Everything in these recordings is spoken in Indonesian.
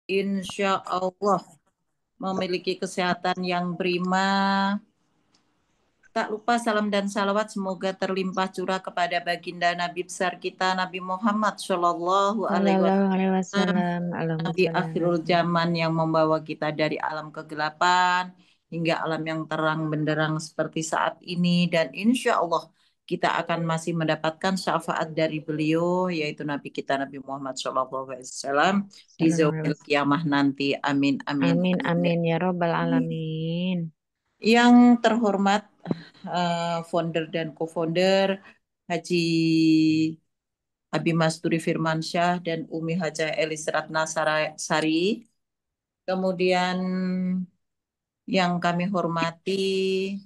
insya Allah memiliki kesehatan yang prima. Tak lupa salam dan salawat semoga terlimpah curah kepada baginda Nabi besar kita Nabi Muhammad Shallallahu Alaihi Sallallahu alaihi wasallam. Allahumma Nabi sholli ala akhirul sayyidina. zaman yang membawa kita dari alam kegelapan hingga alam yang terang benderang seperti saat ini dan insya Allah kita akan masih mendapatkan syafaat dari beliau yaitu Nabi kita Nabi Muhammad SAW di Sallallahu alaihi zaumil wasallam. kiamah nanti. Amin amin Amin amin. amin ya robbal alamin. Yang terhormat founder dan co-founder Haji Abi Masturi Firmansyah dan Umi Haja Elis Ratna Sari. Kemudian yang kami hormati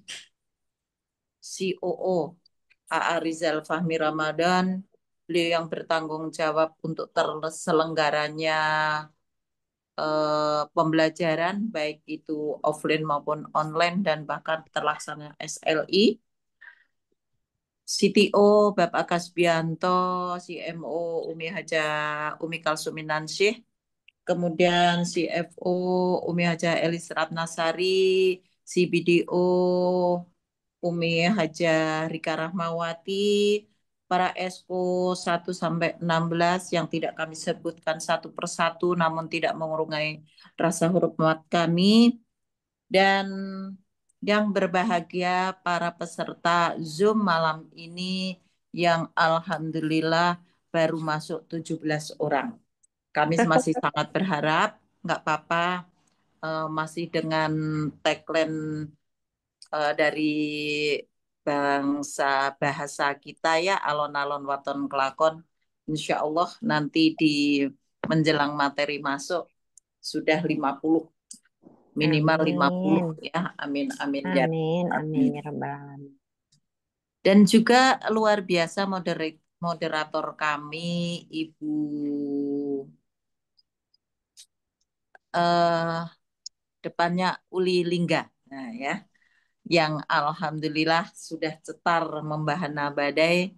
COO AA Rizal Fahmi Ramadan, beliau yang bertanggung jawab untuk terselenggaranya pembelajaran baik itu offline maupun online dan bahkan terlaksana SLI. CTO Bapak Kasbianto, CMO Umi Haja Umi Kalsuminansyih, kemudian CFO Umi Haja Elis Ratnasari, CBDO Umi Haja Rika Rahmawati, para Esko 1 sampai 16 yang tidak kami sebutkan satu persatu namun tidak mengurangi rasa hormat kami, dan yang berbahagia para peserta Zoom malam ini yang alhamdulillah baru masuk 17 orang. Kami masih sangat berharap, nggak apa-apa, masih dengan tagline dari bangsa bahasa kita ya, alon-alon waton kelakon. Insya Allah nanti di menjelang materi masuk sudah 50, minimal 50 Amin. ya. Amin, amin, ya. Amin amin Amin. ya rabbal alamin. Dan juga luar biasa moderator kami, Ibu eh depannya Uli Lingga. Nah, ya, yang alhamdulillah sudah cetar membahana badai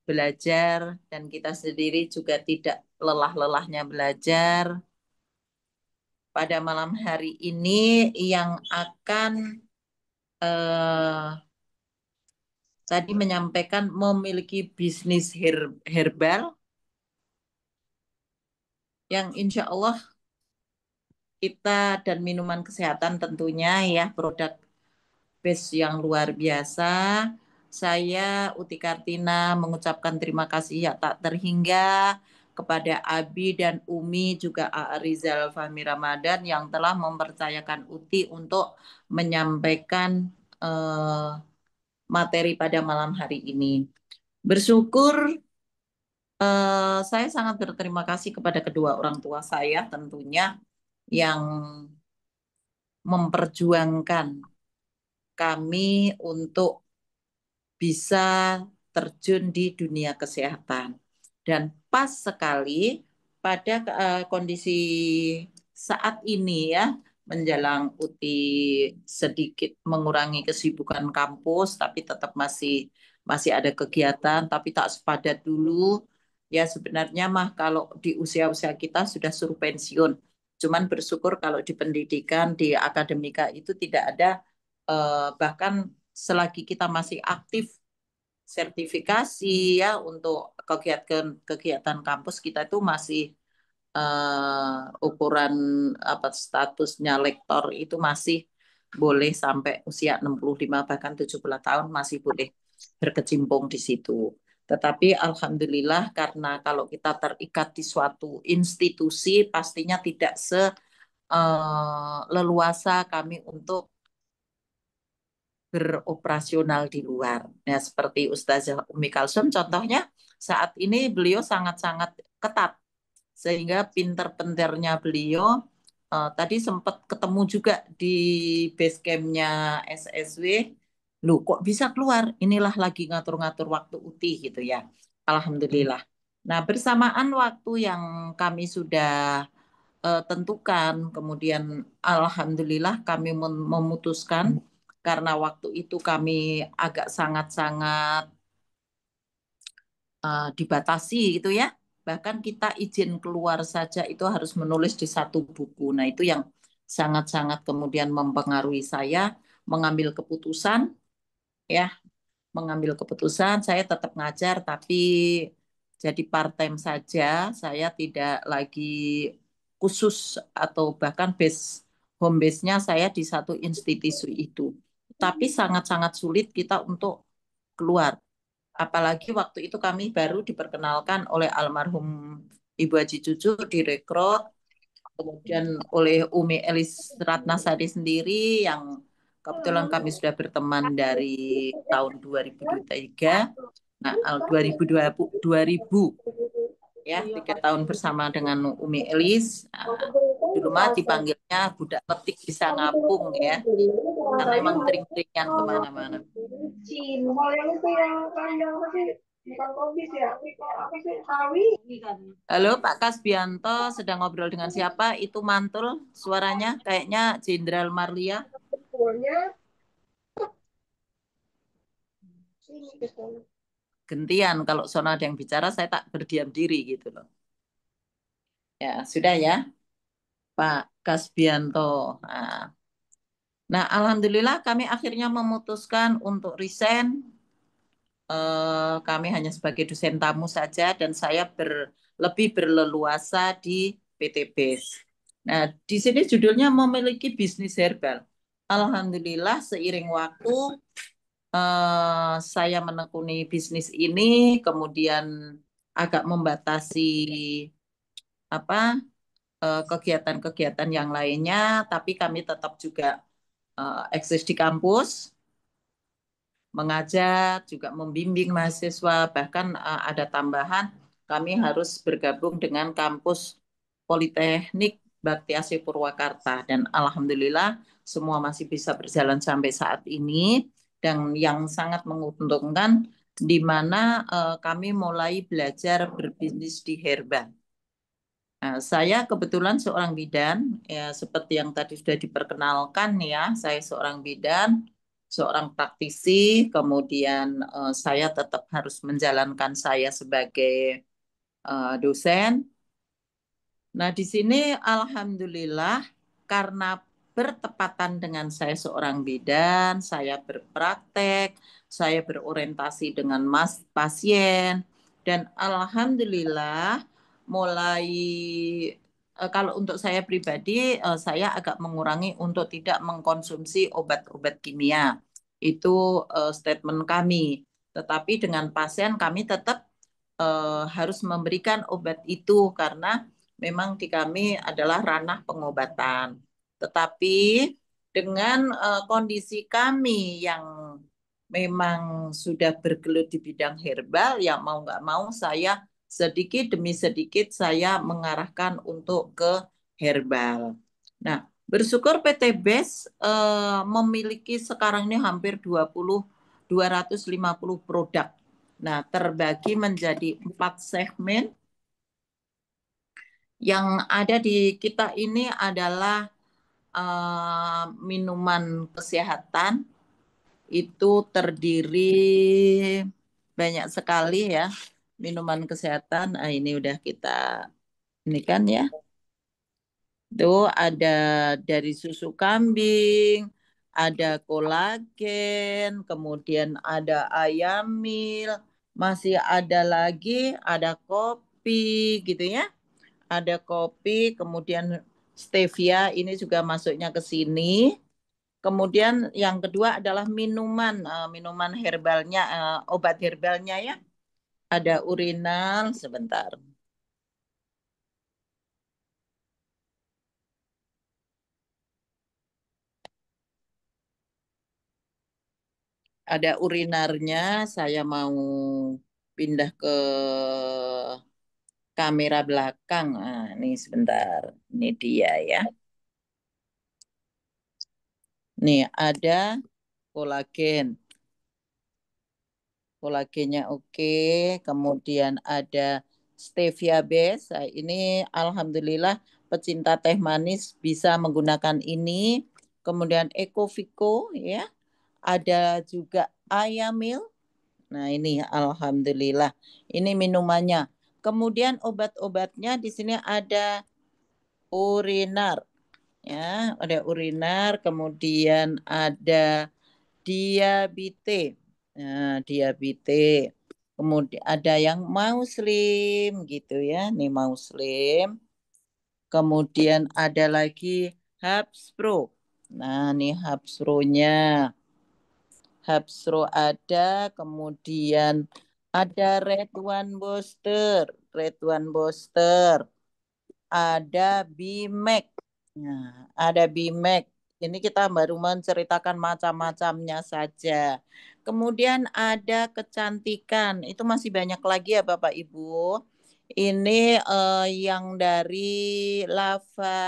belajar dan kita sendiri juga tidak lelah-lelahnya belajar. Pada malam hari ini yang akan eh, tadi menyampaikan memiliki bisnis herbal yang insya Allah kita dan minuman kesehatan tentunya ya produk base yang luar biasa. Saya Uti Kartina mengucapkan terima kasih ya tak terhingga kepada Abi dan Umi juga A. Rizal Fahmi Ramadan yang telah mempercayakan Uti untuk menyampaikan eh, materi pada malam hari ini. Bersyukur saya sangat berterima kasih kepada kedua orang tua saya tentunya yang memperjuangkan kami untuk bisa terjun di dunia kesehatan. Dan pas sekali pada kondisi saat ini ya, menjelang Uti sedikit mengurangi kesibukan kampus, tapi tetap masih masih ada kegiatan, tapi tak sepadat dulu. Ya sebenarnya mah kalau di usia-usia kita sudah suruh pensiun. Cuman bersyukur kalau di pendidikan, di akademika itu tidak ada, bahkan selagi kita masih aktif sertifikasi ya untuk kegiatan kampus kita itu masih ukuran apa statusnya lektor itu masih boleh sampai usia 65 bahkan 70 tahun masih boleh berkecimpung di situ. Tetapi alhamdulillah karena kalau kita terikat di suatu institusi pastinya tidak leluasa kami untuk beroperasional di luar. Nah, seperti Ustazah Umi Kalsum contohnya saat ini beliau sangat-sangat ketat sehingga pinter-pinternya beliau tadi sempat ketemu juga di base campnya SSW. Loh, kok bisa keluar? Inilah lagi ngatur-ngatur waktu UTI gitu ya. Alhamdulillah. Nah, bersamaan waktu yang kami sudah tentukan. Kemudian alhamdulillah kami memutuskan karena waktu itu kami agak sangat-sangat dibatasi gitu ya. bahkan kita izin keluar saja itu harus menulis di satu buku. Nah, itu yang sangat-sangat kemudian mempengaruhi saya mengambil keputusan, ya, mengambil keputusan saya tetap ngajar tapi jadi part time saja, saya tidak lagi khusus atau bahkan home base-nya saya di satu institusi itu. Tapi sangat-sangat sulit kita untuk keluar. Apalagi waktu itu kami baru diperkenalkan oleh almarhum Ibu Haji Cucu, direkrut, kemudian oleh Umi Elis Ratnasari sendiri yang kebetulan kami sudah berteman dari tahun 2023. Nah, 2000 ya, 3 tahun bersama dengan Umi Elis. Nah, dulu mah dipanggilnya budak petik bisa ngapung ya, karena emang tring-tringan kemana-mana. Kalau yang itu yang apa sih? Bukan kopi ya, apa sih? Sawi. Halo Pak Kasbianto, sedang ngobrol dengan siapa? Itu mantul suaranya kayaknya Jenderal Marlia. Sebetulnya ini kesana. Gantian kalau sono ada yang bicara saya tak berdiam diri gitu loh. Ya, sudah ya Pak Kasbianto. Nah, alhamdulillah kami akhirnya memutuskan untuk resign. Kami hanya sebagai dosen tamu saja dan saya lebih berleluasa di PTB. Nah, di sini judulnya memiliki bisnis herbal. Alhamdulillah seiring waktu saya menekuni bisnis ini, kemudian agak membatasi apa kegiatan-kegiatan yang lainnya, tapi kami tetap juga eksis di kampus, mengajar, juga membimbing mahasiswa, bahkan ada tambahan kami harus bergabung dengan kampus Politeknik Bakti Asih Purwakarta dan alhamdulillah semua masih bisa berjalan sampai saat ini dan yang sangat menguntungkan di mana kami mulai belajar berbisnis di herbal. Nah, saya kebetulan seorang bidan, ya seperti yang tadi sudah diperkenalkan ya, saya seorang bidan, seorang praktisi, kemudian saya tetap harus menjalankan saya sebagai dosen. Nah, di sini alhamdulillah karena bertepatan dengan saya seorang bidan, saya berpraktek, saya berorientasi dengan pasien, dan alhamdulillah mulai kalau untuk saya pribadi, saya agak mengurangi untuk tidak mengkonsumsi obat-obat kimia. Itu statement kami. Tetapi dengan pasien kami tetap harus memberikan obat itu karena memang di kami adalah ranah pengobatan. Tetapi dengan kondisi kami yang memang sudah bergelut di bidang herbal, yang mau nggak mau saya sedikit demi sedikit saya mengarahkan untuk ke herbal. Nah, bersyukur PT BES memiliki sekarang ini hampir 250 produk. Nah, terbagi menjadi 4 segmen. Yang ada di kita ini adalah minuman kesehatan, itu terdiri banyak sekali ya. Minuman kesehatan, ini udah kita ini kan ya. Itu ada dari susu kambing, ada kolagen, kemudian ada ayam mil, masih ada lagi, ada kopi gitu ya. Ada kopi, kemudian stevia ini juga masuknya ke sini. Kemudian yang kedua adalah minuman herbalnya, obat herbalnya ya. Ada urinal, sebentar. Ada urinarnya, saya mau pindah ke kamera belakang. Nah, ini sebentar. Ini dia ya. Nih, ada kolagen. Kolagennya oke. Kemudian ada stevia base. Nah, ini alhamdulillah pecinta teh manis bisa menggunakan ini. Kemudian Ecovico ya. Ada juga Ayamil. Nah, ini alhamdulillah. Ini minumannya. Kemudian obat-obatnya di sini ada urinar, ya, ada urinar, kemudian ada diabetes. Nah, diabetes. Kemudian ada yang muslim gitu ya, nih muslim. Kemudian ada lagi Habspro. Nah, nih Habspro-nya. Habspro ada, kemudian ada Red One Booster, Red One Booster, ada BMAC. Nah, ada BMAC. Ini kita baru menceritakan macam-macamnya saja. Kemudian ada kecantikan. Itu masih banyak lagi ya Bapak Ibu. Ini yang dari Lava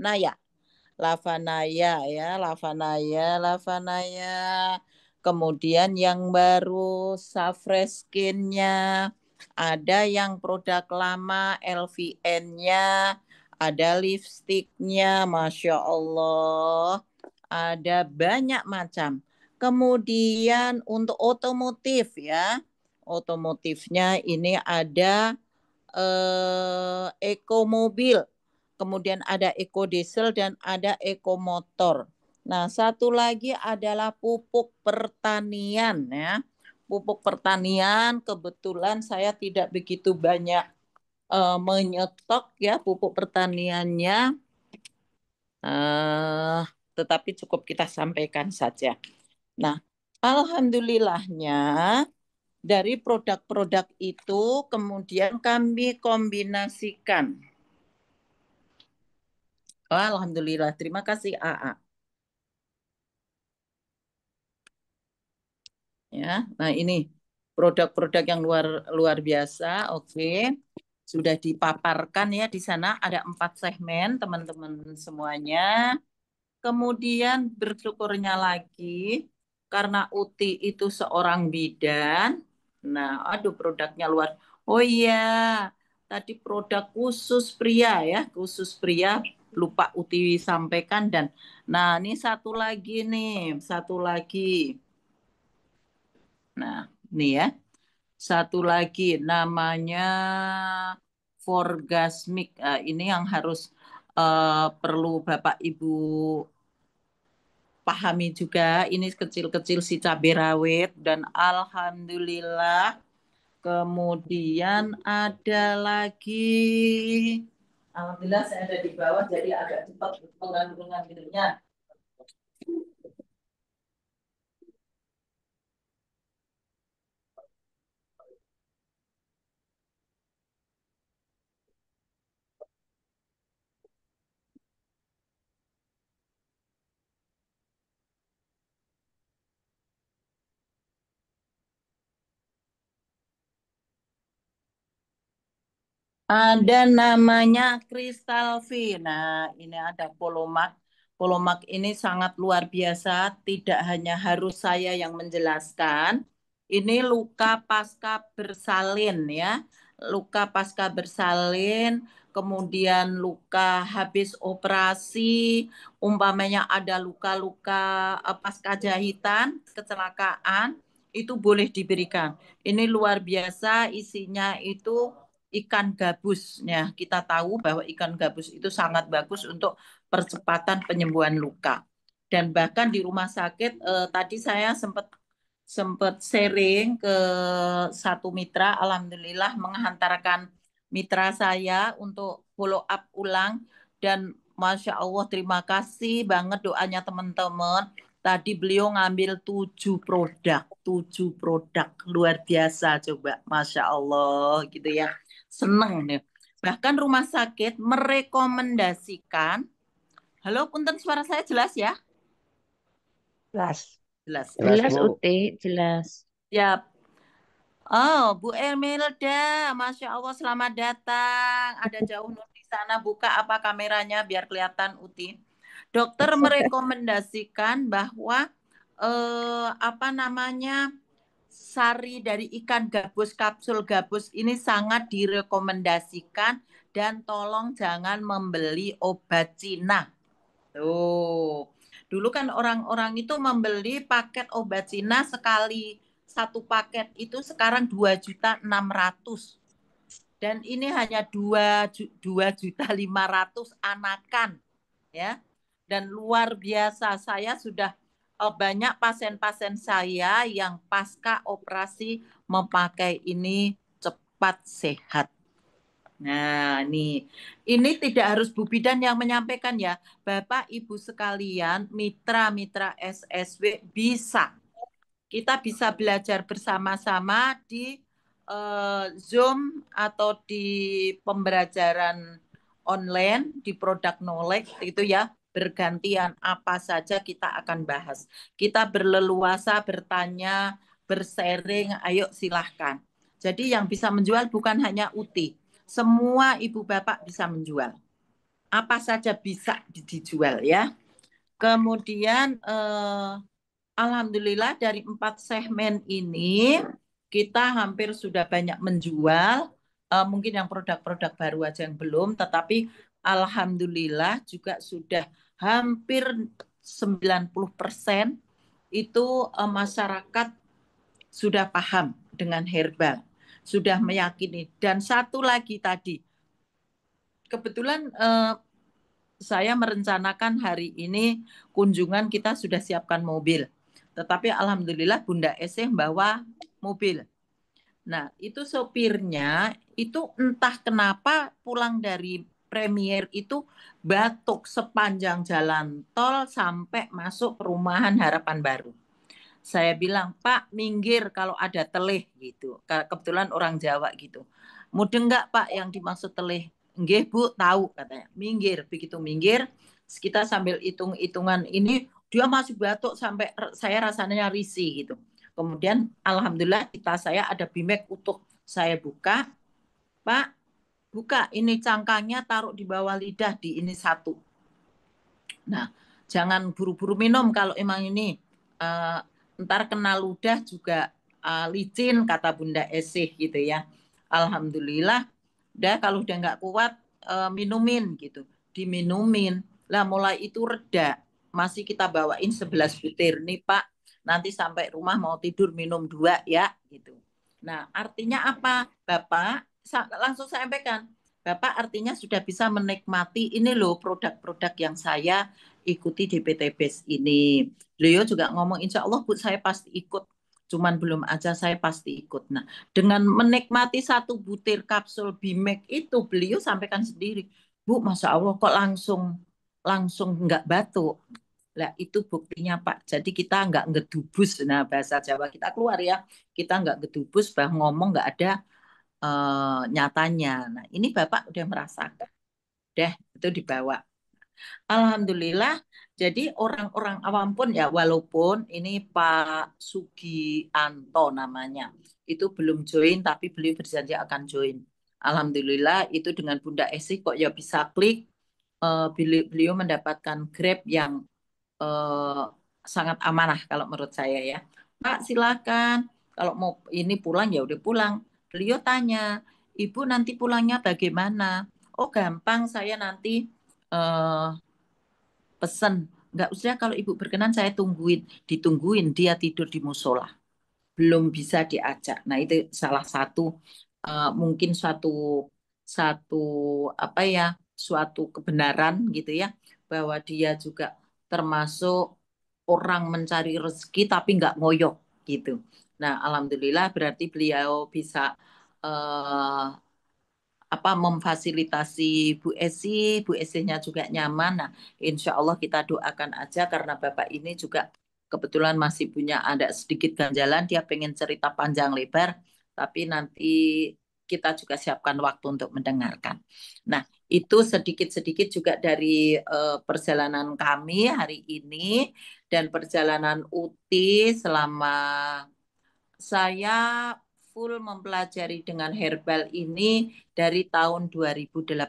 Naya. Lavanaya ya, Lavanaya, Lavanaya. Kemudian yang baru Safreskin-nya, ada yang produk lama LVN-nya, ada lipstiknya, Masya Allah, ada banyak macam. Kemudian untuk otomotif ya, otomotifnya ini ada ekomobil. Kemudian ada ekodiesel dan ada ekomotor. Nah, satu lagi adalah pupuk pertanian ya. Pupuk pertanian kebetulan saya tidak begitu banyak menyetok ya pupuk pertaniannya. eh, tetapi cukup kita sampaikan saja. Nah, alhamdulillahnya dari produk-produk itu kemudian kami kombinasikan. Oh, alhamdulillah, terima kasih AA. Ya, nah ini produk-produk yang luar luar biasa. Oke, sudah dipaparkan ya di sana ada 4 segmen teman-teman semuanya. Kemudian bersyukurnya lagi karena Uti itu seorang bidan. Nah, aduh produknya luar. Oh iya, tadi produk khusus pria ya, khusus pria lupa Uti sampaikan dan nah ini satu lagi nih, satu lagi. Nah, nih ya. Satu lagi namanya Forgasmic. Ini yang harus perlu Bapak Ibu pahami juga. Ini kecil-kecil si cabai rawit dan alhamdulillah. Kemudian ada lagi. Alhamdulillah saya ada di bawah jadi agak cepat pengambilannya. Ada namanya Crystal V. Nah, ini ada Polomak. Polomak ini sangat luar biasa. Tidak hanya harus saya yang menjelaskan. Ini luka pasca bersalin ya. Luka pasca bersalin, kemudian luka habis operasi, umpamanya ada luka-luka pasca jahitan, kecelakaan, itu boleh diberikan. Ini luar biasa, isinya itu ikan gabus. Ya, kita tahu bahwa ikan gabus itu sangat bagus untuk percepatan penyembuhan luka. Dan bahkan di rumah sakit tadi saya sempat sharing ke satu mitra, alhamdulillah menghantarkan mitra saya untuk follow up ulang dan Masya Allah terima kasih banget doanya teman-teman. Tadi beliau ngambil 7 produk luar biasa coba, Masya Allah gitu ya. Seneng nih. Bahkan rumah sakit merekomendasikan, halo punten suara saya jelas ya? Jelas. Jelas. Jelas, Jelas Bu. Uti, jelas. Ya, oh, Bu Emilda, Masya Allah selamat datang. Ada jauh nur di sana, buka apa kameranya biar kelihatan Uti. Dokter merekomendasikan bahwa apa namanya sari dari ikan gabus, kapsul gabus ini sangat direkomendasikan dan tolong jangan membeli obat Cina. Tuh. Dulu kan orang-orang itu membeli paket obat Cina sekali satu paket itu sekarang 2.600.000 dan ini hanya 2.500.000 anakan ya. Dan luar biasa, saya sudah banyak pasien-pasien saya yang pasca operasi memakai ini cepat sehat. Nah, ini tidak harus Bu Bidan yang menyampaikan ya. Bapak Ibu sekalian, mitra-mitra SSW bisa. Kita bisa belajar bersama-sama di Zoom atau di pembelajaran online, di product knowledge itu ya, bergantian apa saja kita akan bahas. Kita berleluasa bertanya, bersharing, ayo silahkan. Jadi yang bisa menjual bukan hanya UTI, semua ibu bapak bisa menjual. Apa saja bisa dijual ya. Kemudian alhamdulillah dari 4 segmen ini kita hampir sudah banyak menjual. Mungkin yang produk-produk baru aja yang belum, tetapi alhamdulillah juga sudah hampir 90% itu masyarakat sudah paham dengan herbal, sudah meyakini. Dan satu lagi tadi, kebetulan saya merencanakan hari ini kunjungan, kita sudah siapkan mobil. Tetapi alhamdulillah Bunda Eseh bawa mobil. Nah, itu sopirnya itu entah kenapa pulang dari premier itu batuk sepanjang jalan tol sampai masuk perumahan Harapan Baru. Saya bilang, Pak, minggir kalau ada telih gitu. Kebetulan orang Jawa gitu. Mudeng nggak Pak yang dimaksud telih? Nggih Bu, tahu katanya. Minggir, begitu minggir, kita sambil hitung-hitungan ini, dia masih batuk sampai saya rasanya risih gitu. Kemudian alhamdulillah kita saya ada Bimek utuh, saya buka, Pak, buka ini cangkangnya taruh di bawah lidah di ini satu. Nah, jangan buru-buru minum kalau emang ini ntar kena ludah juga licin kata Bunda Esih gitu ya. Alhamdulillah, udah kalau udah nggak kuat minumin gitu, diminumin. Lah mulai itu reda, masih kita bawain 11 butir nih Pak. Nanti sampai rumah mau tidur minum 2 ya gitu. Nah artinya apa Bapak? Langsung saya sampaikan. Bapak artinya sudah bisa menikmati ini loh produk-produk yang saya ikuti di PT BES ini. Beliau juga ngomong, insya Allah Bu saya pasti ikut. Cuman belum aja saya pasti ikut. Nah dengan menikmati satu butir kapsul Bimek itu beliau sampaikan sendiri. Bu Masya Allah kok langsung nggak batuk. Lah itu buktinya Pak. Jadi kita nggak ngedubus. Nah bahasa Jawa kita keluar ya. Kita nggak ngedubus, bah ngomong nggak ada nyatanya. Nah, ini Bapak udah merasakan. Deh, itu dibawa. Alhamdulillah, jadi orang-orang awam pun ya, walaupun ini Pak Sugianto namanya, itu belum join, tapi beliau berjanji akan join. Alhamdulillah, itu dengan Bunda Esi kok ya bisa klik, beliau mendapatkan Grab yang sangat amanah kalau menurut saya ya. Pak silakan, kalau mau ini pulang ya udah pulang. Beliau tanya, Ibu nanti pulangnya bagaimana? Oh gampang, saya nanti pesen. Nggak usah kalau Ibu berkenan saya ditungguin dia tidur di musola. Belum bisa diajak. Nah itu salah satu mungkin satu apa ya, suatu kebenaran gitu ya, bahwa dia juga termasuk orang mencari rezeki tapi nggak ngoyok gitu. Nah, alhamdulillah berarti beliau bisa eh, apa memfasilitasi Bu Esi, Bu Esinya juga nyaman. Nah, insya Allah kita doakan aja karena Bapak ini juga kebetulan masih punya ada sedikit ganjalan, dia pengen cerita panjang lebar, tapi nanti kita juga siapkan waktu untuk mendengarkan. Nah, itu sedikit-sedikit juga dari perjalanan kami hari ini dan perjalanan UTI selama saya full mempelajari dengan herbal ini dari tahun 2018.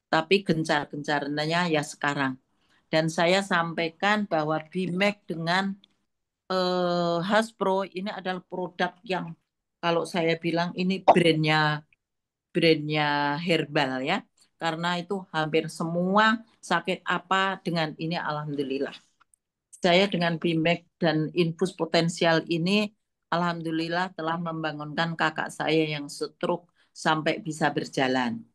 Tapi gencar-gencarnya ya sekarang. Dan saya sampaikan bahwa Bimek dengan Haspro ini adalah produk yang kalau saya bilang ini brandnya herbal ya. Karena itu hampir semua sakit apa dengan ini alhamdulillah. Saya dengan Bimek dan infus potensial ini Alhamdulillah telah membangunkan kakak saya yang stroke sampai bisa berjalan.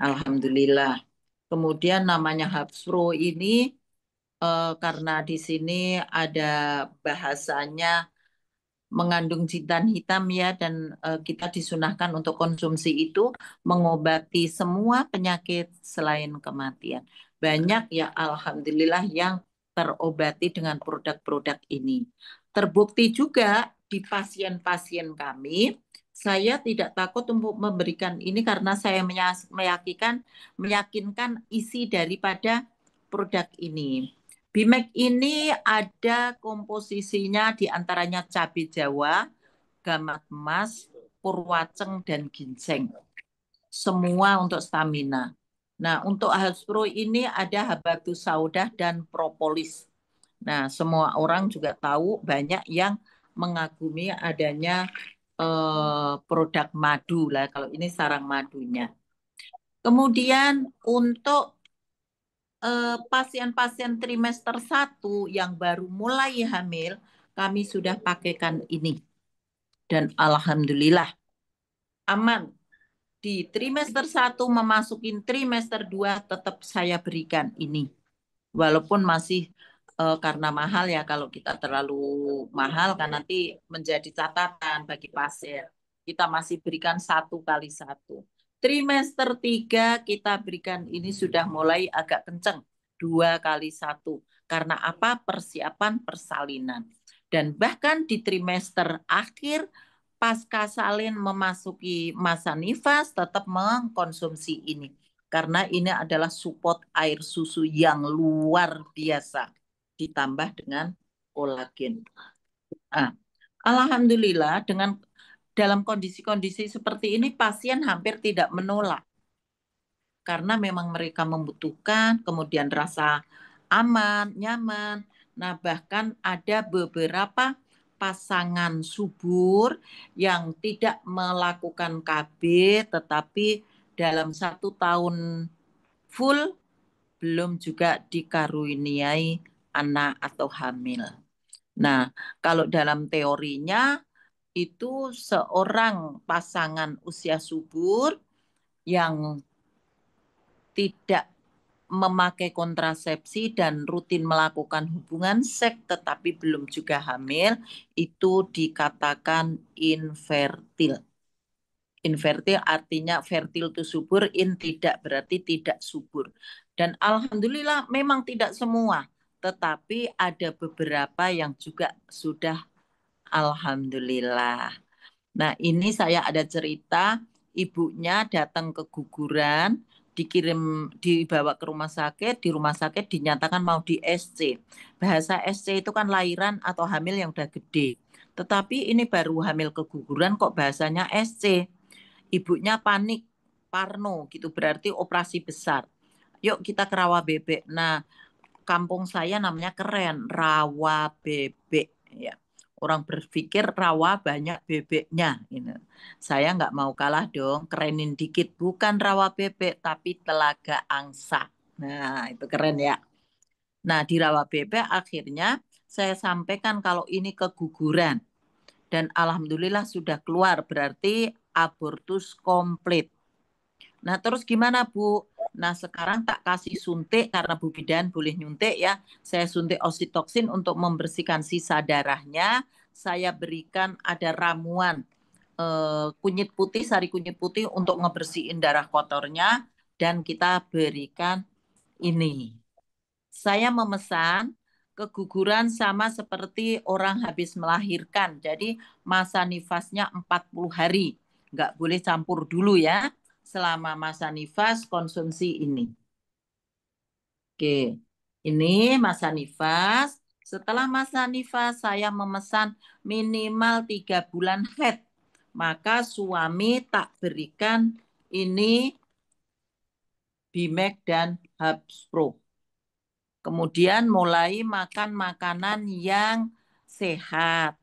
Alhamdulillah. Kemudian namanya Hapsro ini karena di sini ada bahasanya mengandung jintan hitam ya dan kita disunahkan untuk konsumsi itu mengobati semua penyakit selain kematian. Banyak ya alhamdulillah yang terobati dengan produk-produk ini. Terbukti juga di pasien-pasien kami, saya tidak takut untuk memberikan ini karena saya meyakinkan isi daripada produk ini. Bimek ini ada komposisinya diantaranya cabai Jawa, gamat emas, purwaceng, dan ginseng. Semua untuk stamina. Nah, untuk Haspro ini ada habatus sauda dan propolis. Nah, semua orang juga tahu banyak yang mengagumi adanya produk madu lah. Kalau ini sarang madunya. Kemudian untuk pasien-pasien trimester 1 yang baru mulai hamil, kami sudah pakaikan ini. Dan alhamdulillah aman. Di trimester 1 memasuki trimester 2 tetap saya berikan ini. Walaupun masih karena mahal ya, kalau kita terlalu mahal kan nanti menjadi catatan bagi pasien. Kita masih berikan 1x1. Trimester 3 kita berikan ini sudah mulai agak kenceng. 2x1. Karena apa? Persiapan persalinan. Dan bahkan di trimester akhir pasca salin memasuki masa nifas tetap mengkonsumsi ini. Karena ini adalah support air susu yang luar biasa. Ditambah dengan kolagen. Nah, alhamdulillah dengan dalam kondisi-kondisi seperti ini pasien hampir tidak menolak. Karena memang mereka membutuhkan, kemudian rasa aman, nyaman. Nah, bahkan ada beberapa pasangan subur yang tidak melakukan KB, tetapi dalam 1 tahun full belum juga dikaruniai anak atau hamil. Nah, kalau dalam teorinya itu seorang pasangan usia subur yang tidak memakai kontrasepsi dan rutin melakukan hubungan seks tetapi belum juga hamil, itu dikatakan infertil. Infertil artinya fertil itu subur, in tidak berarti tidak subur. Dan alhamdulillah memang tidak semua, tetapi ada beberapa yang juga sudah alhamdulillah. Nah, ini saya ada cerita ibunya datang keguguran, dibawa ke rumah sakit, di rumah sakit dinyatakan mau di SC. Bahasa SC itu kan lahiran atau hamil yang udah gede. Tetapi ini baru hamil keguguran kok bahasanya SC. Ibunya panik, parno gitu berarti operasi besar. Yuk kita ke rawa bebek. Nah, kampung saya namanya keren, rawa bebek ya. Orang berpikir rawa banyak bebeknya. Ini. Saya nggak mau kalah dong, kerenin dikit. Bukan rawa bebek, tapi telaga angsa. Nah, itu keren ya. Nah, di rawa bebek akhirnya saya sampaikan kalau ini keguguran. Dan alhamdulillah sudah keluar, berarti abortus komplit. Nah, terus gimana, Bu? Nah, sekarang tak kasih suntik karena Bu Bidan boleh nyuntik ya. Saya suntik oksitoksin untuk membersihkan sisa darahnya. Saya berikan ada ramuan kunyit putih, sari kunyit putih untuk ngebersihin darah kotornya. Dan kita berikan ini. Saya memesan keguguran sama seperti orang habis melahirkan. Jadi masa nifasnya 40 hari. Nggak boleh campur dulu ya. Selama masa nifas konsumsi ini. Oke, ini masa nifas. Setelah masa nifas saya memesan minimal 3 bulan head. Maka suami tak berikan ini Bimek dan Habspro. Kemudian mulai makan makanan yang sehat.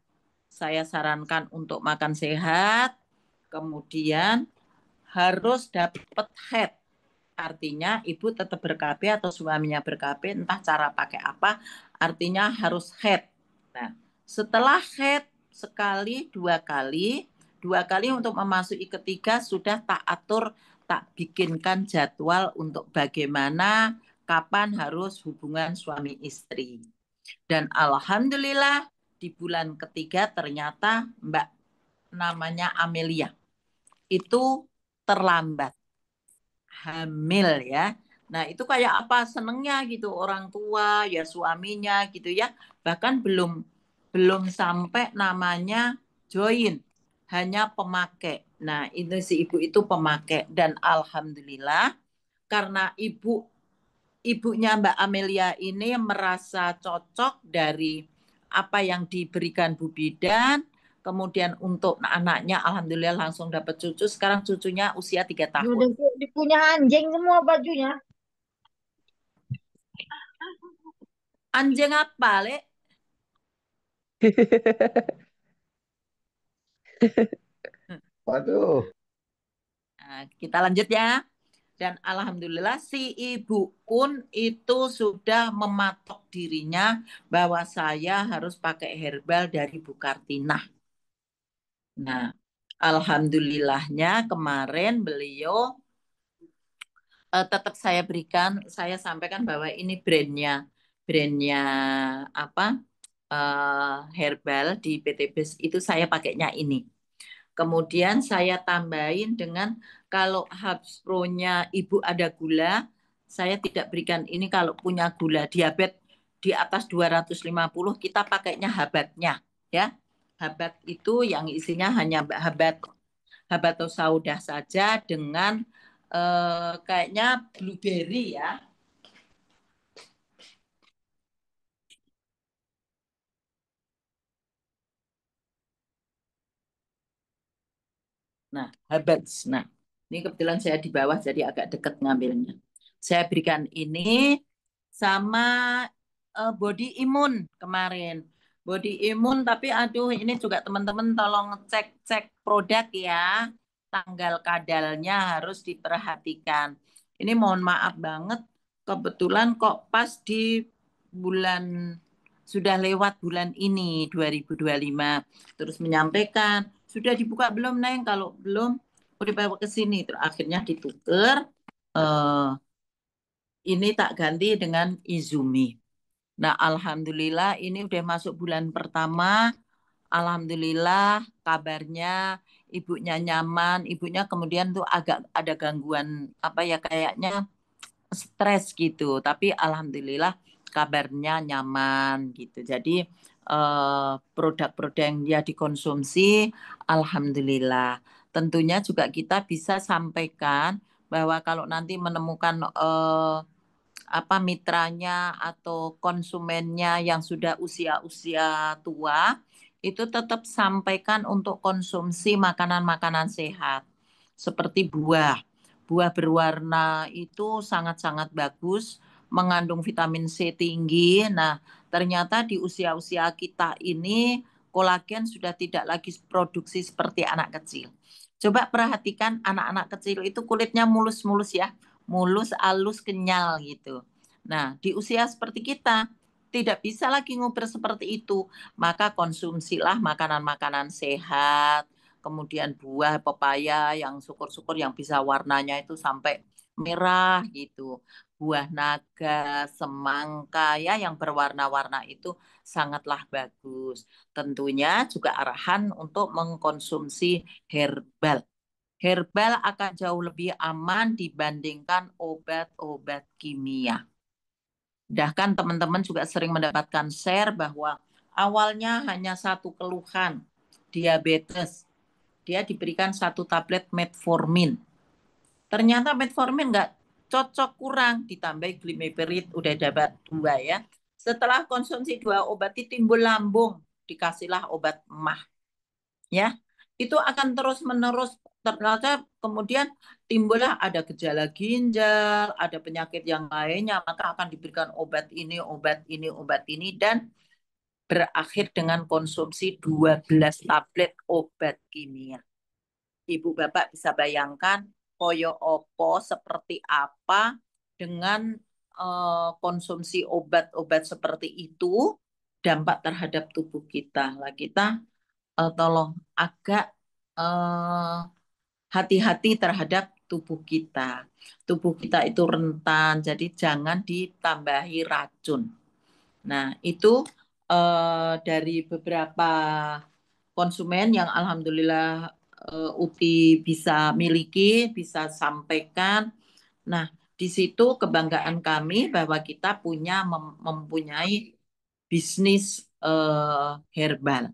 Saya sarankan untuk makan sehat. Kemudian harus dapat head. Artinya ibu tetap ber-KB atau suaminya ber-KB, entah cara pakai apa. Artinya harus head. Nah, setelah head sekali, 2 kali. 2 kali untuk memasuki ketiga sudah tak atur, tak bikinkan jadwal untuk bagaimana, kapan harus hubungan suami istri. Dan alhamdulillah di bulan ketiga ternyata Mbak namanya Amelia itu terlambat hamil ya. Nah, itu kayak apa senengnya gitu orang tua ya suaminya gitu ya. Bahkan belum belum sampai namanya join, hanya pemakai. Nah, itu si ibu itu pemakai dan alhamdulillah karena ibunya Mbak Amelia ini merasa cocok dari apa yang diberikan Bu Bidan. Kemudian untuk anaknya alhamdulillah langsung dapat cucu. Sekarang cucunya usia 3 tahun. Udah punya anjing semua bajunya. Anjing apa, Le? Waduh. Nah, kita lanjut ya. Dan alhamdulillah si ibu pun itu sudah mematok dirinya bahwa saya harus pakai herbal dari Bu Kartinah. Nah, alhamdulillahnya kemarin beliau tetap saya sampaikan bahwa ini brandnya apa herbal di PT BES itu saya pakainya ini. Kemudian saya tambahin dengan kalau Habs Pro-nya ibu ada gula, saya tidak berikan ini kalau punya gula diabetes di atas 250 kita pakainya habatnya ya. Habat itu yang isinya hanya habatus sauda saja dengan kayaknya blueberry ya. Nah, habats. Nah, ini kebetulan saya di bawah jadi agak dekat ngambilnya. Saya berikan ini sama body imun kemarin. Body imun tapi aduh ini juga teman-teman tolong cek produk ya. Tanggal kadalnya harus diperhatikan. Ini mohon maaf banget kebetulan kok pas di bulan sudah lewat bulan ini 2025 terus menyampaikan sudah dibuka belum Neng? Kalau belum, udah bawa ke sini. Terus akhirnya ditukar. Ini tak ganti dengan Izumi. Nah, alhamdulillah ini udah masuk bulan pertama. Alhamdulillah kabarnya ibunya nyaman. Ibunya kemudian tuh agak ada gangguan apa ya kayaknya stres gitu. Tapi alhamdulillah kabarnya nyaman gitu. Jadi produk-produk yang dia dikonsumsi, alhamdulillah. Tentunya juga kita bisa sampaikan bahwa kalau nanti menemukan apa mitranya atau konsumennya yang sudah usia-usia tua, itu tetap sampaikan untuk konsumsi makanan-makanan sehat seperti buah. Buah berwarna itu sangat-sangat bagus, mengandung vitamin C tinggi. Nah, ternyata di usia-usia kita ini kolagen sudah tidak lagi produksi seperti anak kecil. Coba perhatikan anak-anak kecil itu kulitnya mulus-mulus ya, mulus, halus, kenyal gitu. Nah, di usia seperti kita tidak bisa lagi nguber seperti itu. Maka konsumsilah makanan-makanan sehat, kemudian buah pepaya yang syukur-syukur yang bisa warnanya itu sampai merah gitu. Buah naga, semangka ya yang berwarna-warna itu sangatlah bagus. Tentunya juga arahan untuk mengkonsumsi herbal. Herbal akan jauh lebih aman dibandingkan obat-obat kimia. Bahkan teman-teman juga sering mendapatkan share bahwa awalnya hanya satu keluhan, diabetes. Dia diberikan 1 tablet metformin. Ternyata metformin nggak cocok kurang, ditambah glimepirid udah dapat 2 ya. Setelah konsumsi 2 obat timbul lambung, dikasihlah obat emah. Ya, itu akan terus-menerus ternyata kemudian timbullah ada gejala ginjal, ada penyakit yang lainnya, maka akan diberikan obat ini, obat ini, obat ini, dan berakhir dengan konsumsi 12 tablet obat kimia. Ibu Bapak bisa bayangkan koyo opo seperti apa dengan konsumsi obat-obat seperti itu dampak terhadap tubuh kita. Lah kita tolong agak eh, hati-hati terhadap tubuh kita. Tubuh kita itu rentan, jadi jangan ditambahi racun. Nah, itu dari beberapa konsumen yang alhamdulillah UTI bisa miliki, bisa sampaikan. Nah, di situ kebanggaan kami bahwa kita mempunyai bisnis herbal.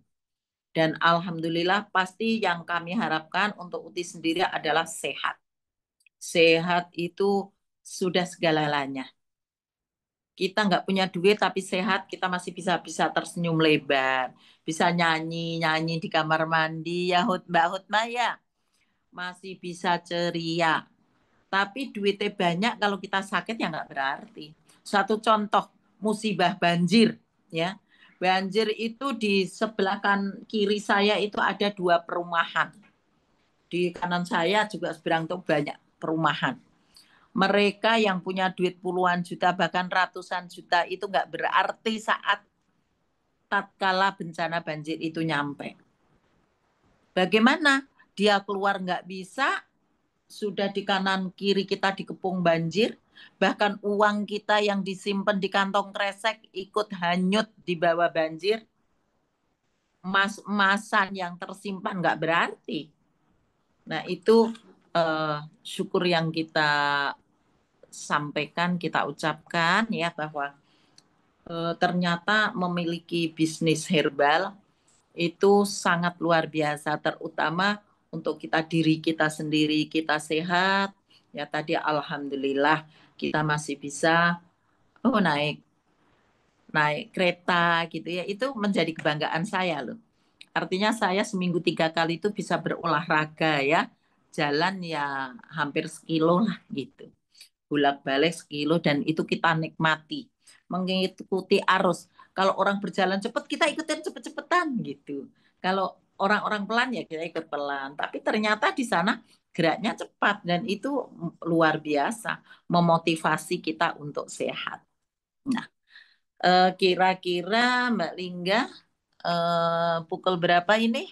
Dan alhamdulillah pasti yang kami harapkan untuk UTI sendiri adalah sehat. Sehat itu sudah segala-galanya. Kita nggak punya duit tapi sehat, kita masih bisa tersenyum lebar, bisa nyanyi di kamar mandi ya Mbak Hutma ya, masih bisa ceria. Tapi duitnya banyak kalau kita sakit ya nggak berarti. Satu contoh musibah banjir ya. Banjir itu di sebelah kiri saya itu ada 2 perumahan. Di kanan saya juga seberang itu banyak perumahan. Mereka yang punya duit puluhan juta bahkan ratusan juta itu nggak berarti saat tatkala bencana banjir itu nyampe. Bagaimana? Dia keluar nggak bisa, sudah di kanan kiri kita dikepung banjir, bahkan uang kita yang disimpan di kantong kresek ikut hanyut di bawah banjir. Emas-emasan yang tersimpan nggak berarti. Nah itu syukur yang kita sampaikan, kita ucapkan ya bahwa ternyata memiliki bisnis herbal itu sangat luar biasa, terutama untuk diri kita sendiri, kita sehat. Ya tadi alhamdulillah kita masih bisa naik kereta gitu ya. Itu menjadi kebanggaan saya loh. Artinya saya seminggu 3 kali itu bisa berolahraga ya. Jalan ya hampir sekilo lah gitu. Bolak-balik sekilo dan itu kita nikmati. Mengikuti arus. Kalau orang berjalan cepat kita ikutin cepet-cepetan gitu. Kalau orang-orang pelan ya kita ikut pelan. Tapi ternyata di sana geraknya cepat dan itu luar biasa memotivasi kita untuk sehat. Nah, kira-kira Mbak Lingga pukul berapa ini?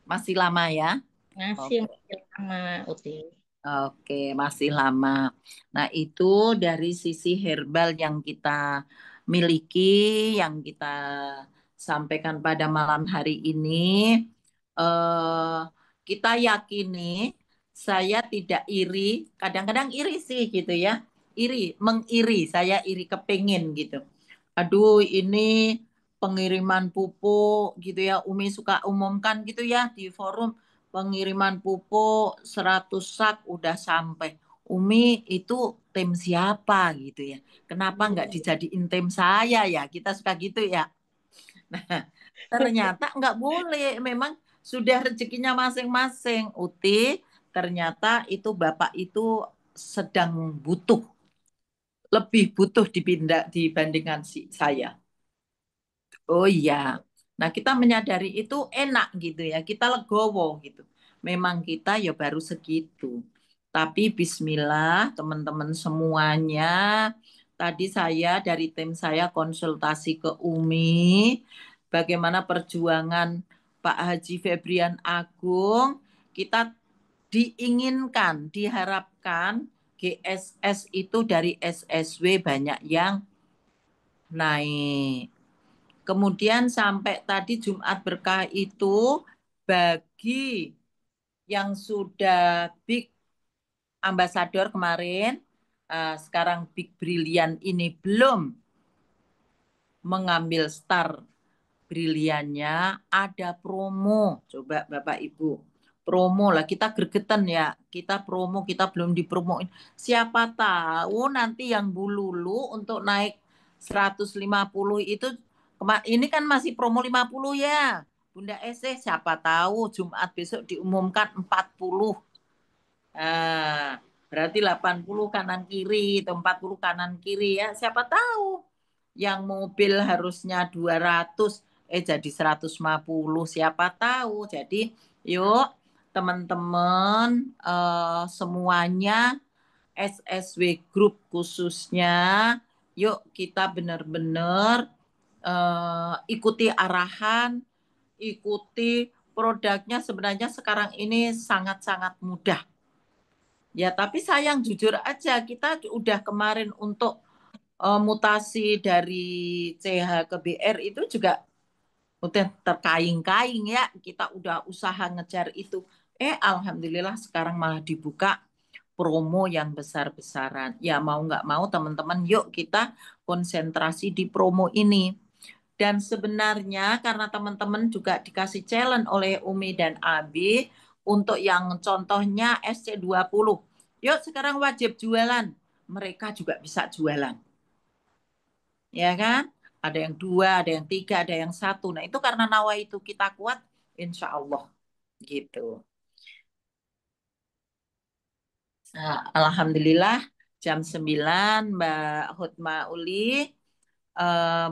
Masih lama ya? Masih Oke. lama, Uti. Oke, masih lama. Nah, itu dari sisi herbal yang kita miliki, yang kita sampaikan pada malam hari ini. Eh, kita yakini, saya tidak iri, kadang-kadang iri sih gitu ya. Iri, mengiri, saya iri kepingin gitu. Aduh, ini pengiriman pupuk gitu ya. Umi suka umumkan gitu ya di forum pengiriman pupuk 100 sak udah sampai. Umi itu tim siapa gitu ya. Kenapa nggak dijadiin tim saya ya? Kita suka gitu ya. Nah, ternyata nggak boleh. Memang sudah rezekinya masing-masing. Uti, ternyata itu Bapak itu sedang butuh. Lebih butuh dibandingkan saya. Oh iya. Nah, kita menyadari itu enak gitu ya. Kita legowo gitu. Memang kita ya baru segitu. Tapi bismillah teman-teman semuanya. Tadi saya dari tim saya konsultasi ke Umi. Bagaimana perjuangan Pak Haji Febrian Agung. Kita diinginkan, diharapkan GSS itu dari SSW banyak yang naik. Kemudian sampai tadi Jumat Berkah itu bagi yang sudah Big Ambassador kemarin, sekarang Big Brilliant ini belum mengambil star briliannya, ada promo. Coba Bapak Ibu, promo lah kita gregetan ya, kita promo, kita belum dipromoin. Siapa tahu nanti yang Bululu untuk naik 150 itu, ini kan masih promo 50 ya. Bunda Ese, siapa tahu Jumat besok diumumkan 40. Berarti 80 kanan kiri, itu 40 kanan kiri ya. Siapa tahu yang mobil harusnya 200 jadi 150, siapa tahu. Jadi yuk teman-teman semuanya SSW Group khususnya, yuk kita benar-benar ikuti arahan ikuti produknya sebenarnya sekarang ini sangat-sangat mudah. Ya, tapi sayang jujur aja kita udah kemarin untuk mutasi dari CH ke BR itu juga udah terkaing-kaing ya. Kita udah usaha ngejar itu. Alhamdulillah sekarang malah dibuka promo yang besar-besaran. Ya mau nggak mau teman-teman yuk kita konsentrasi di promo ini. Dan sebenarnya karena teman-teman juga dikasih challenge oleh Umi dan Abi untuk yang contohnya SC20. Yuk sekarang wajib jualan. Mereka juga bisa jualan. Ya kan? Ada yang 2, ada yang 3, ada yang 1. Nah itu karena nawa itu kita kuat, insya Allah gitu. Nah, Alhamdulillah jam 9 Mbak Hutma Uli.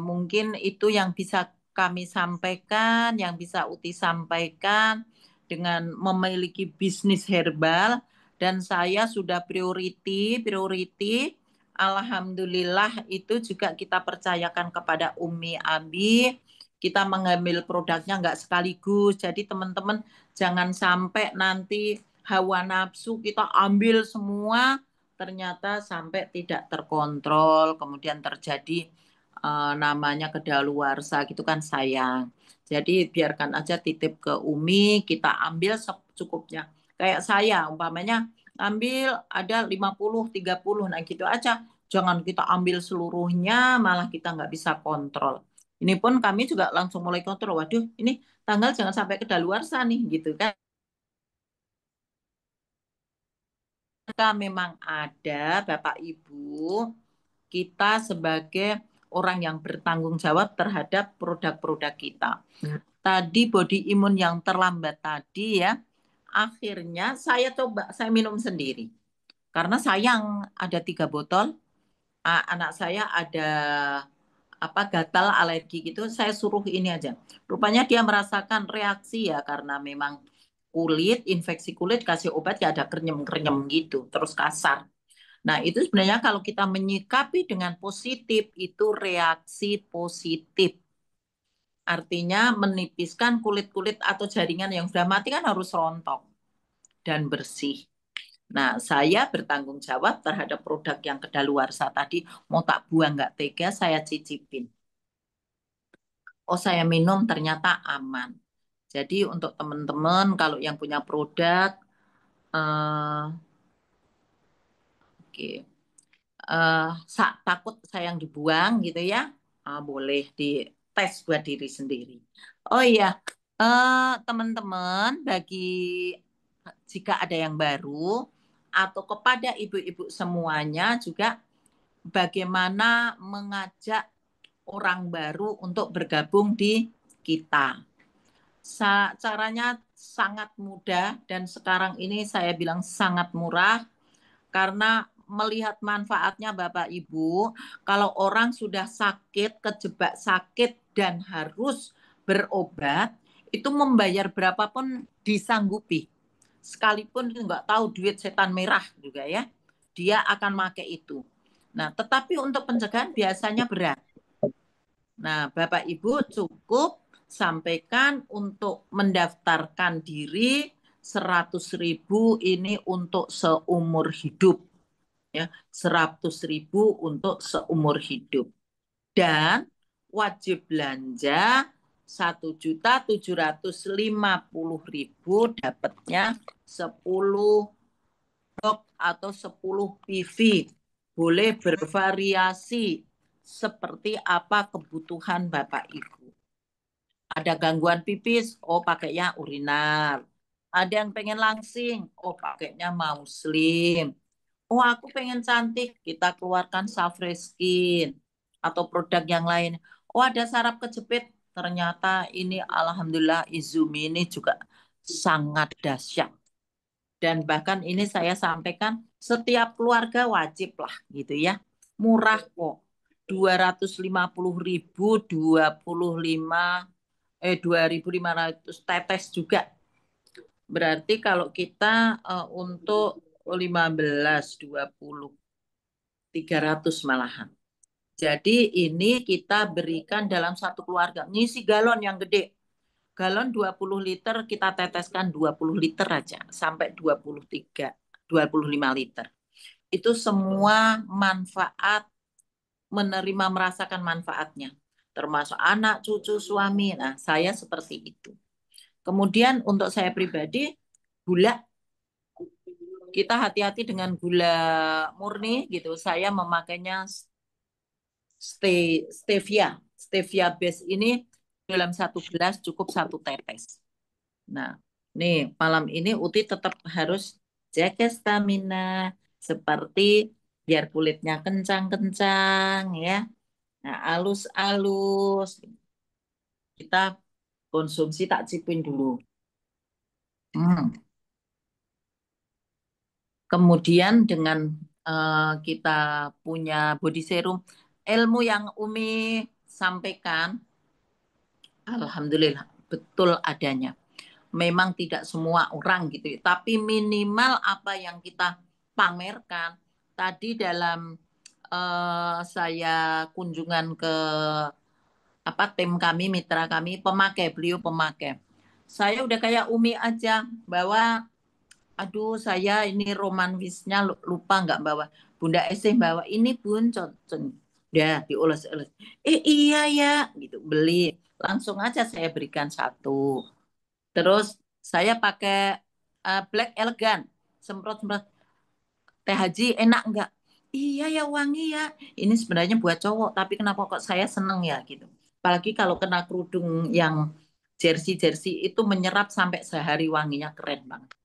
Mungkin itu yang bisa kami sampaikan, yang bisa Uti sampaikan dengan memiliki bisnis herbal dan saya sudah prioriti. Alhamdulillah itu juga kita percayakan kepada Umi Abi. Kita mengambil produknya nggak sekaligus. Jadi teman-teman jangan sampai nanti hawa nafsu kita ambil semua ternyata sampai tidak terkontrol, kemudian terjadi namanya kedaluarsa gitu kan sayang. Jadi biarkan aja titip ke Umi, kita ambil secukupnya. Kayak saya umpamanya ambil ada 50, 30, nah gitu aja. Jangan kita ambil seluruhnya, malah kita nggak bisa kontrol. Ini pun kami juga langsung mulai kontrol. Waduh, ini tanggal jangan sampai kedaluarsa nih, gitu kan. Jika memang ada Bapak Ibu, kita sebagai orang yang bertanggung jawab terhadap produk-produk kita. Tadi body imun yang terlambat tadi ya, akhirnya saya coba, saya minum sendiri. Karena sayang ada 3 botol, anak saya ada apa gatal alergi gitu, saya suruh ini aja. Rupanya dia merasakan reaksi ya karena memang kulit, infeksi kulit, kasih obat ya ada krenyem-krenyem gitu, terus kasar. Nah, itu sebenarnya kalau kita menyikapi dengan positif, itu reaksi positif. Artinya menipiskan kulit-kulit atau jaringan yang sudah mati kan harus rontok dan bersih. Nah, saya bertanggung jawab terhadap produk yang kedaluarsa tadi. Mau tak buang nggak tega, saya cicipin. Oh, saya minum ternyata aman. Jadi untuk teman-teman kalau yang punya produk, oke. Takut sayang dibuang gitu ya, boleh dites buat diri sendiri. Oh iya, teman-teman, bagi jika ada yang baru atau kepada ibu-ibu semuanya juga bagaimana mengajak orang baru untuk bergabung di kita. Caranya sangat mudah dan sekarang ini saya bilang sangat murah karena melihat manfaatnya Bapak Ibu, kalau orang sudah sakit, kejebak sakit dan harus berobat, itu membayar berapapun disanggupi. Sekalipun nggak tahu duit setan merah juga ya, dia akan pakai itu. Nah, tetapi untuk pencegahan biasanya berat. Nah, Bapak Ibu cukup sampaikan untuk mendaftarkan diri 100.000 ini untuk seumur hidup ya 100.000 untuk seumur hidup dan wajib belanja 1.750.000 dapatnya 10 box atau 10 PV boleh bervariasi seperti apa kebutuhan Bapak Ibu. Ada gangguan pipis, oh pakainya urinar. Ada yang pengen langsing, oh pakainya Muslim. Oh, aku pengen cantik, kita keluarkan Safre Skin atau produk yang lain. Oh, ada saraf kejepit, ternyata ini alhamdulillah Izumi ini juga sangat dahsyat. Dan bahkan ini saya sampaikan setiap keluarga wajib lah gitu ya. Murah kok. 250.000, 2.500 tetes juga. Berarti kalau kita untuk 15, 20, 300 malahan. Jadi ini kita berikan dalam satu keluarga. Ngisi galon yang gede. galon 20 liter kita teteskan 20 liter aja sampai 25 liter. Itu semua manfaat, menerima merasakan manfaatnya. Termasuk anak, cucu, suami. Nah, saya seperti itu. Kemudian untuk saya pribadi, gula, kita hati-hati dengan gula murni gitu. Saya memakainya stevia. Stevia base ini dalam 1 gelas cukup 1 tetes. Nah, nih malam ini Uti tetap harus jaga stamina seperti biar kulitnya kencang-kencang ya. Nah, alus-alus. Kita konsumsi tak cipin dulu. Hmm. Kemudian dengan kita punya body serum, ilmu yang Umi sampaikan, alhamdulillah betul adanya. Memang tidak semua orang gitu ya, tapi minimal apa yang kita pamerkan. Tadi dalam saya kunjungan ke apa tim kami, mitra kami, beliau pemakai. Saya udah kayak Umi aja, bahwa aduh saya ini romantisnya lupa nggak bawa. Bunda Esih bawa ini Bun, cocok. Udah dioles-oles. Iya ya, gitu beli. Langsung aja saya berikan 1. Terus saya pakai Black Elegan, semprot-semprot. Teh Haji enak nggak? Iya ya wangi ya. Ini sebenarnya buat cowok, tapi kenapa kok saya seneng ya gitu. Apalagi kalau kena kerudung yang jersey-jersey itu menyerap sampai sehari wanginya keren banget.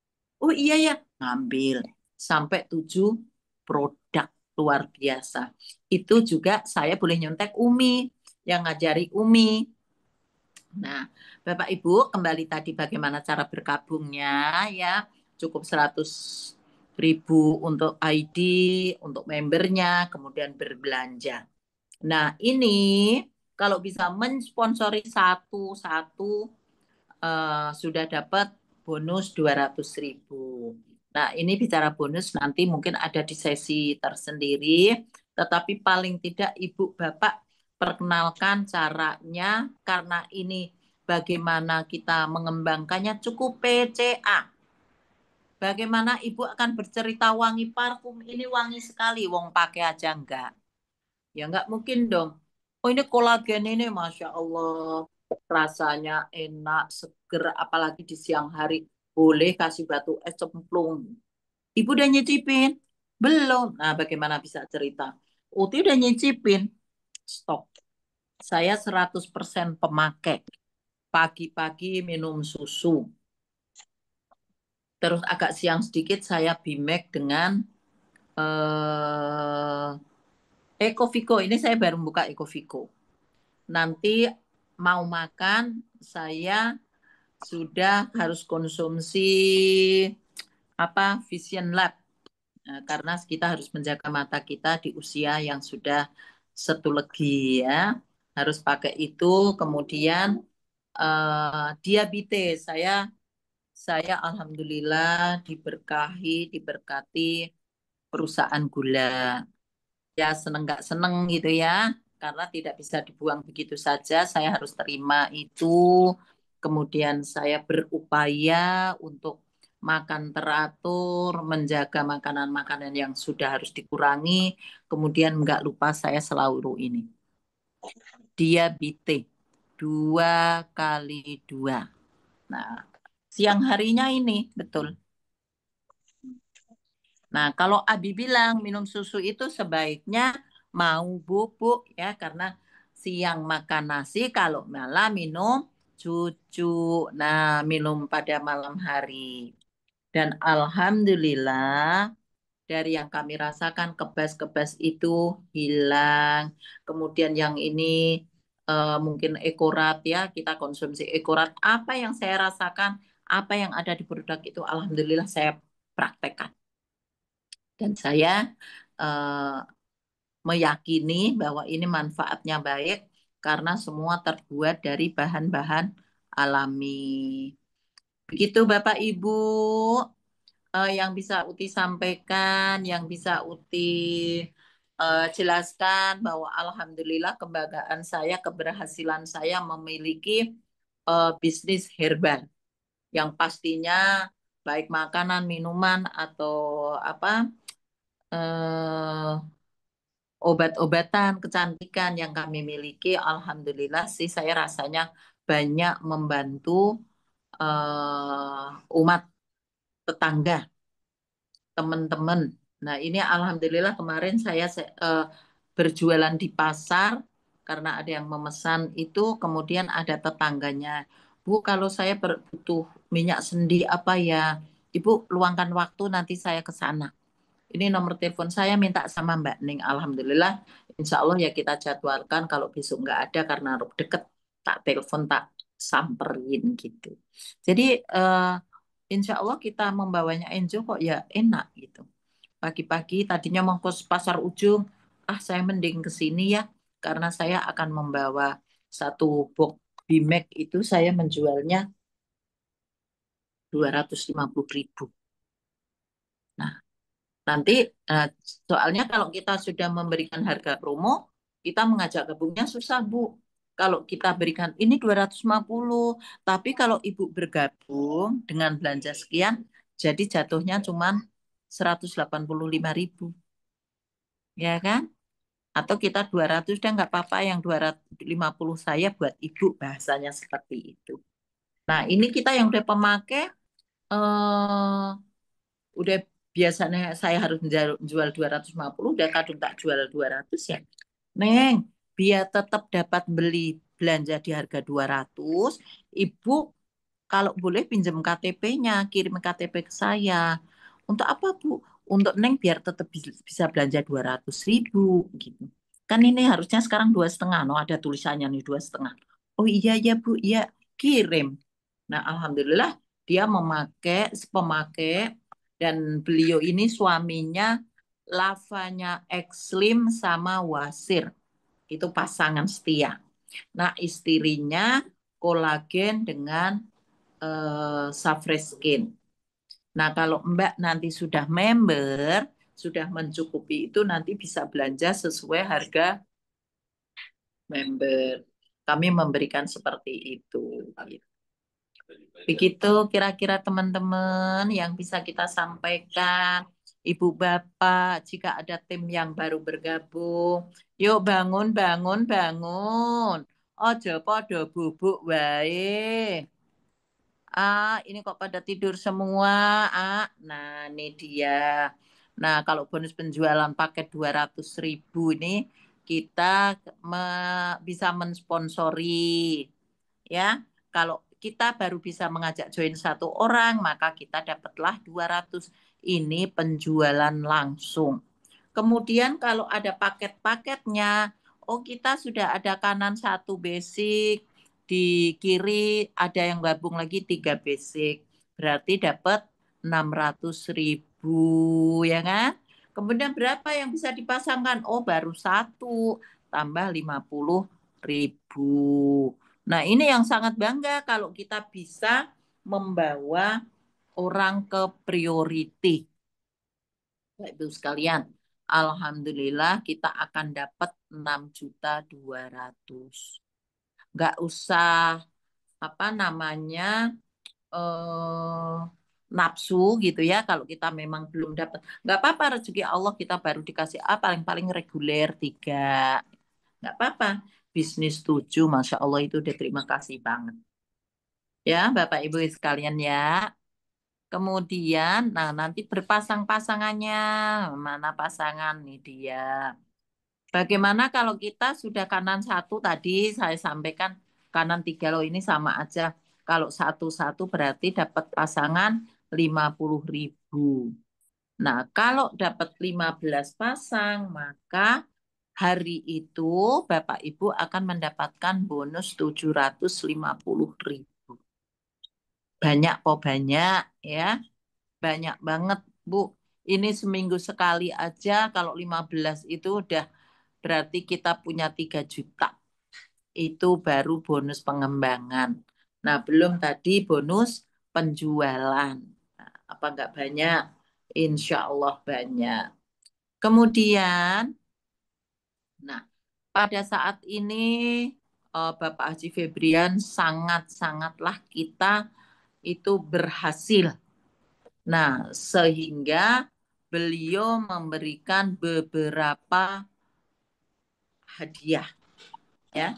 Oh iya ya, ngambil sampai 7 produk luar biasa. Itu juga saya boleh nyontek Umi, yang ngajari Umi. Nah, Bapak Ibu, kembali tadi bagaimana cara berkabungnya ya. Cukup 100.000 untuk ID, untuk membernya, kemudian berbelanja. Nah, ini kalau bisa mensponsori satu-satu sudah dapat bonus 200.000. Nah, ini bicara bonus nanti mungkin ada di sesi tersendiri, tetapi paling tidak Ibu Bapak perkenalkan caranya karena ini bagaimana kita mengembangkannya cukup PCA. Bagaimana Ibu akan bercerita wangi parfum ini wangi sekali, wong pakai aja enggak. Ya enggak mungkin dong. Oh ini kolagen ini Masya Allah rasanya enak, seger, apalagi di siang hari. Boleh kasih batu es cemplung. Ibu udah nyicipin? Belum. Nah bagaimana bisa cerita? Uti udah nyicipin. Stop. Saya 100% pemakai. Pagi-pagi minum susu. Terus agak siang sedikit saya bimek dengan eh, Ecoviko. Ini saya baru buka Ecoviko. Nanti mau makan, saya sudah harus konsumsi apa Vision Lab. Nah, karena kita harus menjaga mata kita di usia yang sudah setulegi ya. Harus pakai itu. Kemudian diabetes. Saya alhamdulillah diberkati perusahaan gula. Ya seneng nggak seneng gitu ya karena tidak bisa dibuang begitu saja saya harus terima itu kemudian saya berupaya untuk makan teratur menjaga makanan-makanan yang sudah harus dikurangi kemudian nggak lupa saya selalu ini diabetes 2 kali 2. Nah siang harinya ini betul. Nah, kalau Abi bilang minum susu itu sebaiknya mau bubuk ya karena siang makan nasi, kalau malam minum cucu. Nah, minum pada malam hari. Dan alhamdulillah dari yang kami rasakan kebas-kebas itu hilang. Kemudian yang ini mungkin ekorat ya, kita konsumsi ekorat. Apa yang saya rasakan, apa yang ada di produk itu alhamdulillah saya praktekkan. Dan saya eh, meyakini bahwa ini manfaatnya baik karena semua terbuat dari bahan-bahan alami. Begitu Bapak Ibu yang bisa Uti sampaikan, yang bisa Uti jelaskan bahwa alhamdulillah kebanggaan saya, keberhasilan saya memiliki bisnis herbal yang pastinya baik makanan, minuman atau apa eh, obat-obatan kecantikan yang kami miliki, alhamdulillah sih saya rasanya banyak membantu umat tetangga, teman-teman. Nah, ini alhamdulillah kemarin saya berjualan di pasar karena ada yang memesan itu, kemudian ada tetangganya. Bu, kalau saya butuh minyak sendi apa ya? Ibu luangkan waktu nanti saya ke sana. Ini nomor telepon saya minta sama Mbak Ning. Alhamdulillah, insya Allah ya kita jadwalkan kalau besok nggak ada karena deket, tak telepon, tak samperin gitu. Jadi insya Allah kita membawanya enjoy kok ya enak gitu. Pagi-pagi tadinya mau ke pasar ujung, saya mending ke sini ya karena saya akan membawa satu box Bimek itu saya menjualnya 250.000. Nah, nanti eh, soalnya kalau kita sudah memberikan harga promo, kita mengajak gabungnya susah, Bu. Kalau kita berikan ini 250, tapi kalau Ibu bergabung dengan belanja sekian, jadi jatuhnya cuma 185.000, ya kan? Atau kita 200 dan nggak apa-apa, yang 250 saya buat Ibu, bahasanya seperti itu. Nah, ini kita yang udah pemakai, eh, udah biasanya saya harus jual 250, udah kadung tak jual 200 ya. Neng, biar tetap dapat beli belanja di harga 200, Ibu kalau boleh pinjam KTP-nya, kirim KTP ke saya. Untuk apa, Bu? Untuk Neng biar tetap bisa belanja 200.000 gitu. Kan ini harusnya sekarang 2,5, no ada tulisannya nih 2,5. Oh iya ya Bu, iya kirim. Nah, alhamdulillah dia pemakai, dan beliau ini suaminya Lavanya Ekslim sama Wasir. Itu pasangan setia. Nah, istrinya kolagen dengan Safre Skin. Nah, kalau Mbak nanti sudah member, sudah mencukupi itu nanti bisa belanja sesuai harga member. Kami memberikan seperti itu. Begitu kira-kira teman-teman yang bisa kita sampaikan. Ibu Bapak, jika ada tim yang baru bergabung, yuk bangun, bangun, bangun. Ojo podo bubuk wae. Ini kok pada tidur semua. Nah ini dia. Nah, kalau bonus penjualan paket 200.000 ini kita bisa mensponsori, ya. Kalau kita baru bisa mengajak join satu orang, maka kita dapatlah 200. Ini penjualan langsung. Kemudian kalau ada paket-paketnya, oh kita sudah ada kanan satu basic, di kiri ada yang gabung lagi 3 basic. Berarti dapat 600.000, ya kan? Kemudian berapa yang bisa dipasangkan? Oh baru satu, tambah 50.000. Nah ini yang sangat bangga kalau kita bisa membawa orang ke priority. Bapak Ibu sekalian, alhamdulillah kita akan dapat 6.200.000. Nggak usah apa namanya eh, nafsu gitu ya. Kalau kita memang belum dapat, nggak apa-apa, rezeki Allah kita baru dikasih paling-paling reguler 3, nggak apa-apa. Bisnis 7, Masya Allah itu udah terima kasih banget. Ya, Bapak Ibu sekalian ya. Kemudian, nah nanti berpasang-pasangannya, mana pasangan nih dia. Bagaimana kalau kita sudah kanan satu tadi saya sampaikan, kanan 3 loh ini sama aja. Kalau satu-satu berarti dapat pasangan 50.000. Nah, kalau dapat 15 pasang, maka hari itu Bapak Ibu akan mendapatkan bonus 750.000. Banyak kok, banyak ya. Banyak banget, Bu. Ini seminggu sekali aja kalau 15 itu udah berarti kita punya 3 juta. Itu baru bonus pengembangan. Nah, belum tadi bonus penjualan. Nah, apa enggak banyak? Insya Allah banyak. Kemudian, nah, pada saat ini Bapak Haji Febrian, sangat-sangatlah kita itu berhasil. Nah, sehingga beliau memberikan beberapa hadiah, ya.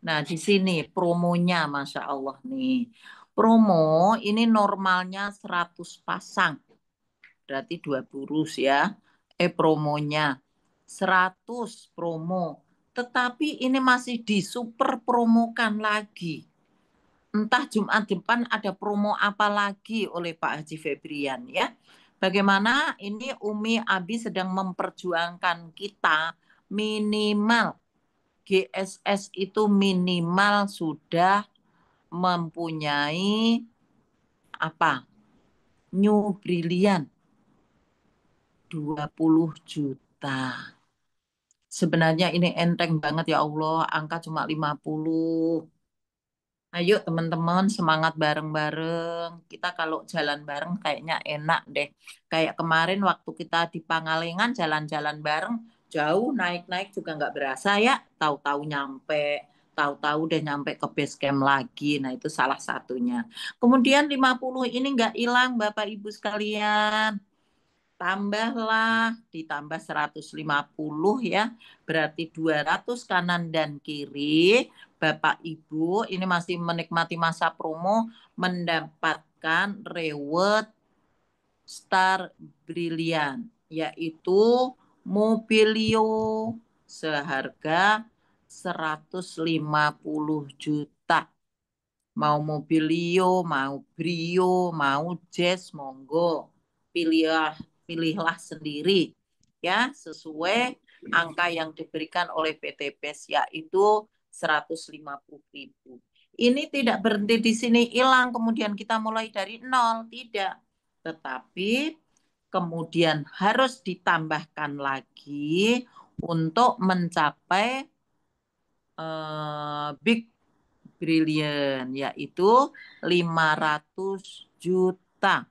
Nah, di sini promonya, Masya Allah nih. Promo ini normalnya 100 pasang, berarti 2 burus ya. Promonya 100 promo. Tetapi ini masih disuper promokan lagi. Entah Jumat depan ada promo apa lagi oleh Pak Haji Febrian ya. Bagaimana ini Umi Abi sedang memperjuangkan kita minimal GSS itu minimal sudah mempunyai apa? New Brilliant 20 juta. Sebenarnya ini enteng banget ya Allah, angka cuma 50. Ayo teman-teman semangat bareng-bareng. Kita kalau jalan bareng kayaknya enak deh. Kayak kemarin waktu kita di Pangalengan jalan-jalan bareng, jauh naik-naik juga nggak berasa ya. Tahu-tahu nyampe, tahu-tahu udah nyampe ke base camp lagi. Nah itu salah satunya. Kemudian 50 ini nggak hilang Bapak Ibu sekalian. Tambahlah, ditambah 150 ya, berarti 200 kanan dan kiri. Bapak Ibu ini masih menikmati masa promo mendapatkan reward Star Brilliant, yaitu Mobilio seharga 150 juta. Mau Mobilio, mau Brio, mau Jazz, monggo. Pilihlah sendiri ya sesuai angka yang diberikan oleh PT PES yaitu 150.000. Ini tidak berhenti di sini hilang kemudian kita mulai dari nol, tidak. Tetapi kemudian harus ditambahkan lagi untuk mencapai Big Brilliant yaitu 500 juta.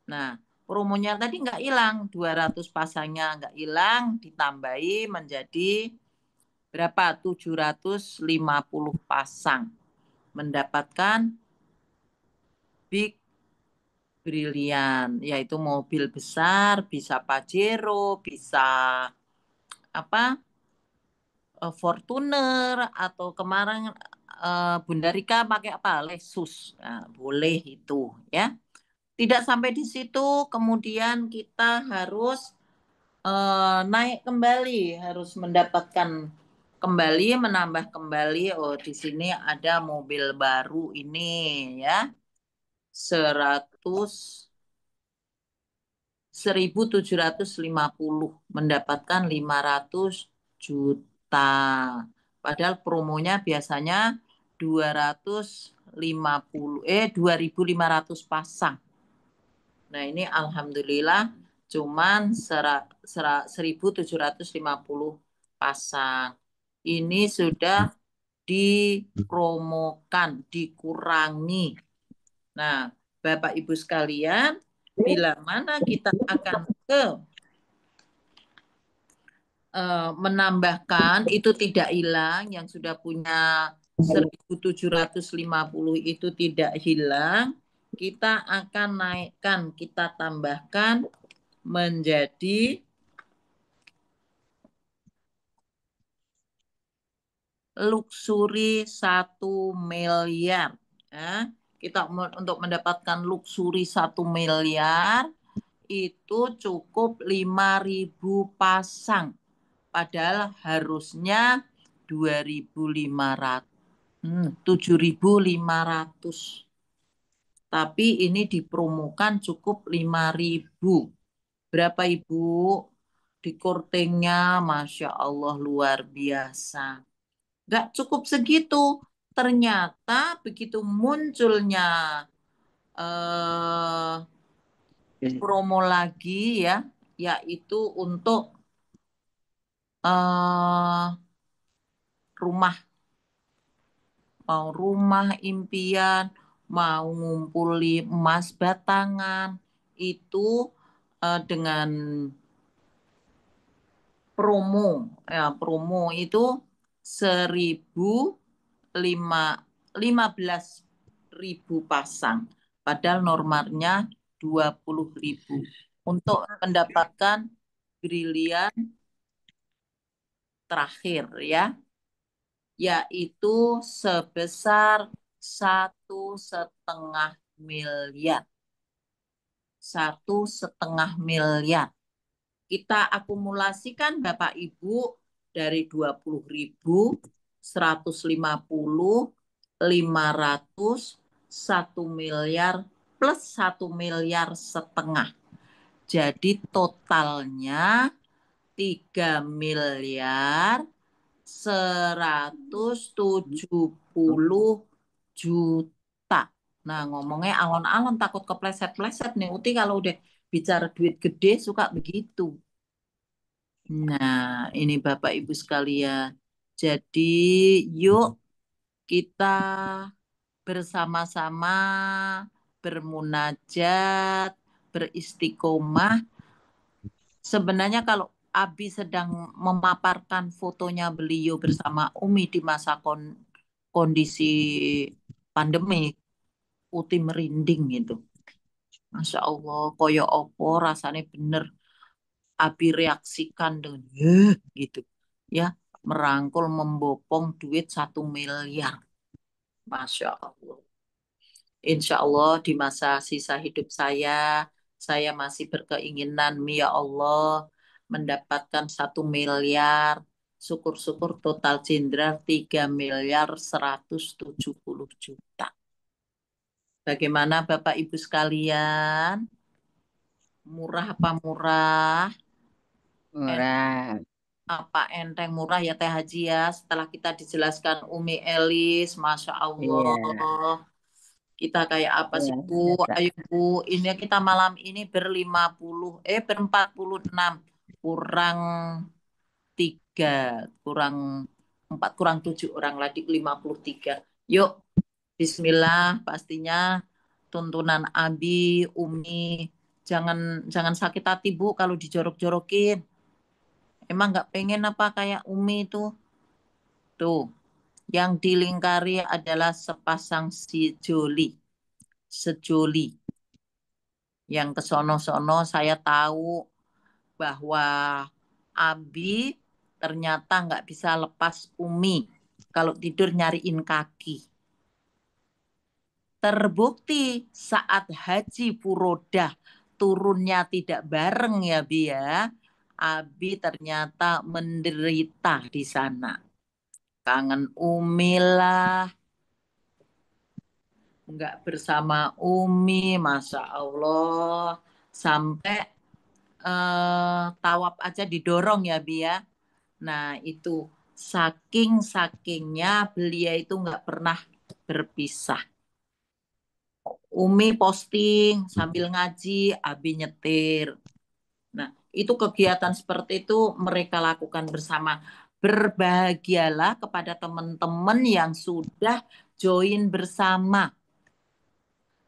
Nah, promonya tadi nggak hilang, 200 pasangnya nggak hilang, ditambahi menjadi berapa? 750 pasang. Mendapatkan Big Brilliant, yaitu mobil besar, bisa Pajero, bisa apa? Fortuner atau kemarin Bunda Rika pakai apa? Lexus. Nah, boleh itu ya. Tidak sampai di situ, kemudian kita harus naik kembali, harus mendapatkan kembali, menambah kembali. Oh, di sini ada mobil baru ini ya, 1.750 mendapatkan 500 juta. Padahal promonya biasanya 2.500 pasang. Nah, ini alhamdulillah cuman 1.750 pasang. Ini sudah dipromokan, dikurangi. Nah, Bapak Ibu sekalian, bila mana kita akan menambahkan itu tidak hilang, yang sudah punya 1.750 itu tidak hilang, kita akan naikkan, kita tambahkan menjadi luxury 1 miliar. Ya. Kita untuk mendapatkan luxury 1 miliar itu cukup 5.000 pasang. Padahal harusnya 2.500. 7.500. Tapi ini dipromokan cukup 5.000. Berapa Ibu? Di kortingnya, Masya Allah luar biasa. Nggak cukup segitu. Ternyata begitu munculnya promo lagi ya, yaitu untuk rumah, mau rumah impian, mau ngumpuli emas batangan, itu dengan promo, ya promo itu 1.000 15.000 pasang. Padahal normalnya 20.000. Untuk mendapatkan brilian terakhir ya, yaitu sebesar 1,5 miliar. 1,5 miliar. Kita akumulasikan Bapak Ibu dari 20.000, 150, 500, 1 miliar plus 1,5 miliar. Jadi totalnya 3.170 juta. Nah, ngomongnya alon-alon takut kepleset-pleset nih. Uti kalau udah bicara duit gede suka begitu. Nah, ini Bapak Ibu sekalian. Jadi yuk kita bersama-sama bermunajat, beristiqomah. Sebenarnya kalau Abi sedang memaparkan fotonya beliau bersama Umi di masa kondisi pandemi, Uti merinding gitu. Masya Allah, koyo opo rasanya bener Abi reaksikan dengan gitu. Ya, merangkul membopong duit 1 miliar. Masya Allah. Insya Allah di masa sisa hidup saya masih berkeinginan, ya Allah, mendapatkan 1 miliar. Syukur-syukur total jenderal 3.170 juta. Bagaimana Bapak Ibu sekalian? Murah apa murah? Murah. Apa enteng murah ya Teh Haji ya? Setelah kita dijelaskan Umi Elis, Masya Iya, Allah. Kita kayak apa sih iya, Bu? biasa. Ayo Bu, ini kita malam ini ber-46, kurang 3, kurang 4, kurang 7 orang lagi 53. Yuk, Bismillah, pastinya tuntunan Abi, Umi, jangan jangan sakit hati Bu kalau dijorok-jorokin. Emang nggak pengen apa kayak Umi itu? Tuh, yang dilingkari adalah sepasang sejoli. Yang kesono-sono saya tahu bahwa Abi ternyata nggak bisa lepas Umi kalau tidur nyariin kaki. Terbukti saat Haji Furodah turunnya tidak bareng ya Bi ya. Abi ternyata menderita di sana. Kangen Umi lah, nggak bersama Umi, Masya Allah. Sampai tawaf aja didorong ya Bi ya. Nah itu saking-sakingnya beliau itu nggak pernah berpisah. Umi posting sambil ngaji, Abi nyetir. Nah itu kegiatan seperti itu mereka lakukan bersama. Berbahagialah kepada teman-teman yang sudah join bersama.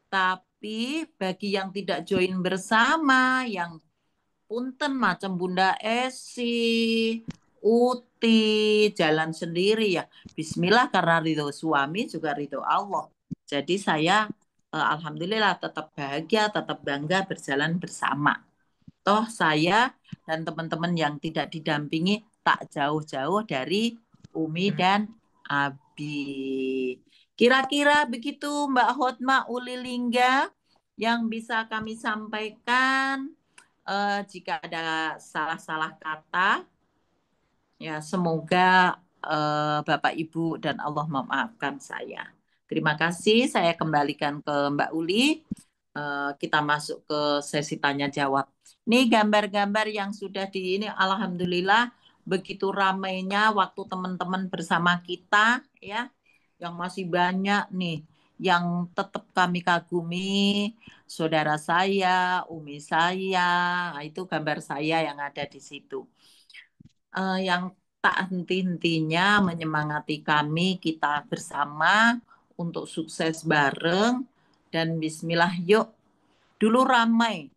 Tapi bagi yang tidak join bersama, yang punten macam Bunda Esi, Uti, jalan sendiri ya. Bismillah karena ridho suami juga ridho Allah. Jadi saya alhamdulillah tetap bahagia, tetap bangga berjalan bersama. Toh saya dan teman-teman yang tidak didampingi tak jauh-jauh dari Umi dan Abi. Kira-kira begitu Mbak Hotma Ulilingga yang bisa kami sampaikan. Jika ada salah-salah kata, ya semoga Bapak Ibu dan Allah memaafkan saya. Terima kasih, saya kembalikan ke Mbak Uli. Kita masuk ke sesi tanya jawab. Nih gambar-gambar yang sudah di ini, alhamdulillah begitu ramainya waktu teman-teman bersama kita ya, yang masih banyak nih, yang tetap kami kagumi, saudara saya, umi saya, nah, itu gambar saya yang ada di situ. Yang tak henti-hentinya menyemangati kami kita bersama untuk sukses bareng dan bismillah yuk. Dulu ramai,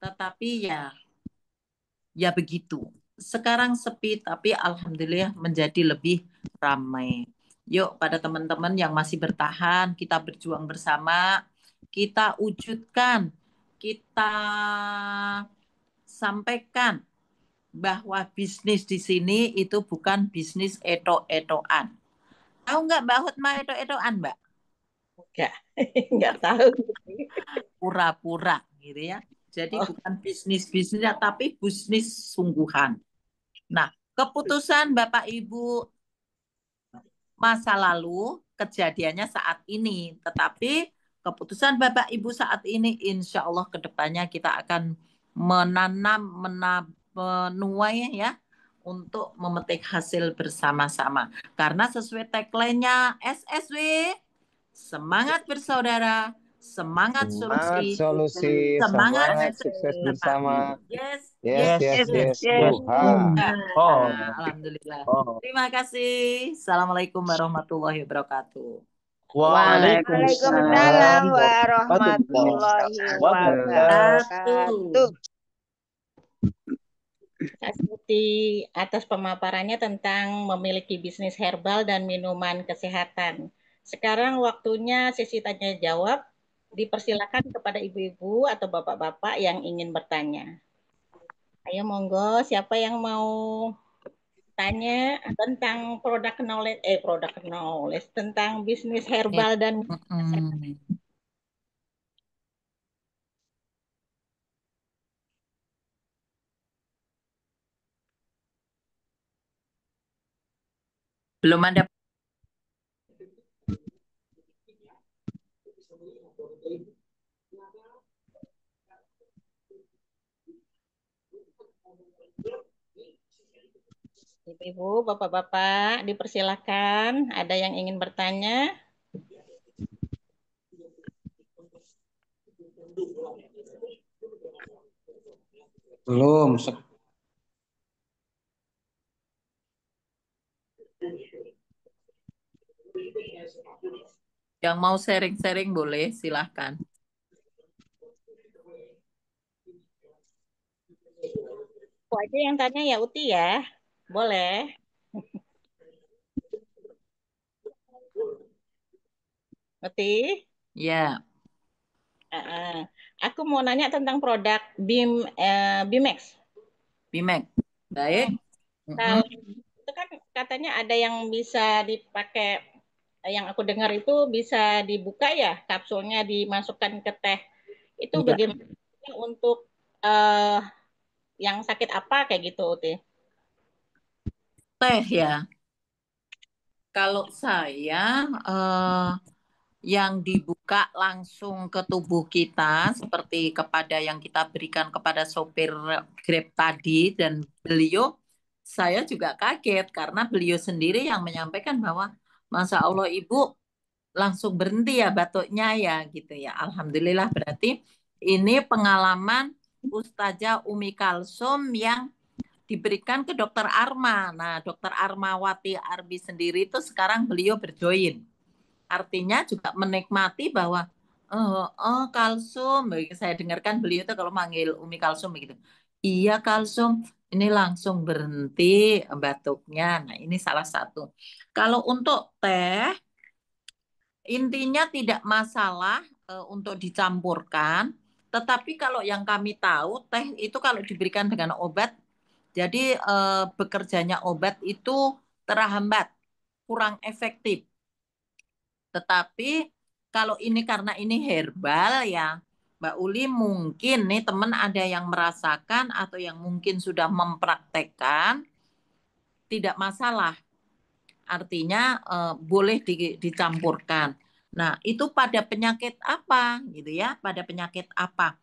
tetapi ya begitu. Sekarang sepi tapi alhamdulillah menjadi lebih ramai. Yuk pada teman-teman yang masih bertahan, kita berjuang bersama, kita wujudkan, kita sampaikan bahwa bisnis di sini itu bukan bisnis eto-etoan. Tahu nggak Mbak Hutma eto-etoan, Mbak? Enggak, enggak tahu. Pura-pura gitu ya. Jadi Oh, bukan bisnis-bisnis, tapi bisnis sungguhan. Nah, keputusan Bapak Ibu masa lalu kejadiannya saat ini, tetapi keputusan Bapak Ibu saat ini, insya Allah ke depannya kita akan menanam, menuai ya, untuk memetik hasil bersama-sama. Karena sesuai tagline-nya SSW, semangat bersaudara, semangat Semangat solusi, solusi, semangat semangat sukses sukses bersama. bersama. Yes, Yes, yes, yes, yes, yes. yes. Buha. Nah, alhamdulillah. Oh. Terima kasih. Assalamualaikum warahmatullahi wabarakatuh. Waalaikumsalam warahmatullahi warahmatullahi wabarakatuh. wabarakatuh. Kak Suti atas pemaparannya tentang memiliki bisnis herbal dan minuman kesehatan. Sekarang waktunya sesi tanya jawab. Dipersilakan kepada ibu-ibu atau bapak-bapak yang ingin bertanya. Ayo monggo, siapa yang mau tanya tentang produk knowledge tentang bisnis herbal dan Mm-mm. Belum ada. Ibu-ibu, bapak-bapak, dipersilakan. Ada yang ingin bertanya? Belum. Yang mau sharing-sharing boleh, silahkan. Aku aja yang tanya ya Uti ya. Boleh. Uti? Ya, Aku mau nanya tentang produk Bimex. Bimek. Baik. Kalau Mm-mm. itu kan katanya ada yang bisa dipakai, yang aku dengar itu bisa dibuka ya, kapsulnya dimasukkan ke teh. Itu Iya. bagaimana untuk eh, yang sakit apa kayak gitu, Uti? Teh ya. Kalau saya yang dibuka langsung ke tubuh kita seperti kepada yang kita berikan kepada sopir Grab tadi dan beliau, saya juga kaget karena beliau sendiri yang menyampaikan bahwa Masya Allah Ibu langsung berhenti ya batuknya ya gitu ya. Alhamdulillah berarti ini pengalaman Ustazah Umi Kalsum yang diberikan ke Dokter Arma. Nah, Dokter Armawati Arbi sendiri itu sekarang beliau berjoin. Artinya juga menikmati bahwa kalsum. Saya dengarkan beliau itu kalau manggil Umi Kalsum begitu. Iya kalsum, ini langsung berhenti batuknya. Nah, ini salah satu. Kalau untuk teh, intinya tidak masalah untuk dicampurkan. Tetapi kalau yang kami tahu, teh itu kalau diberikan dengan obat, jadi bekerjanya obat itu terhambat, kurang efektif. Tetapi kalau ini karena ini herbal ya, Mbak Uli mungkin nih teman ada yang merasakan atau yang mungkin sudah mempraktekkan, tidak masalah. Artinya boleh dicampurkan. Nah, itu pada penyakit apa gitu ya? Pada penyakit apa?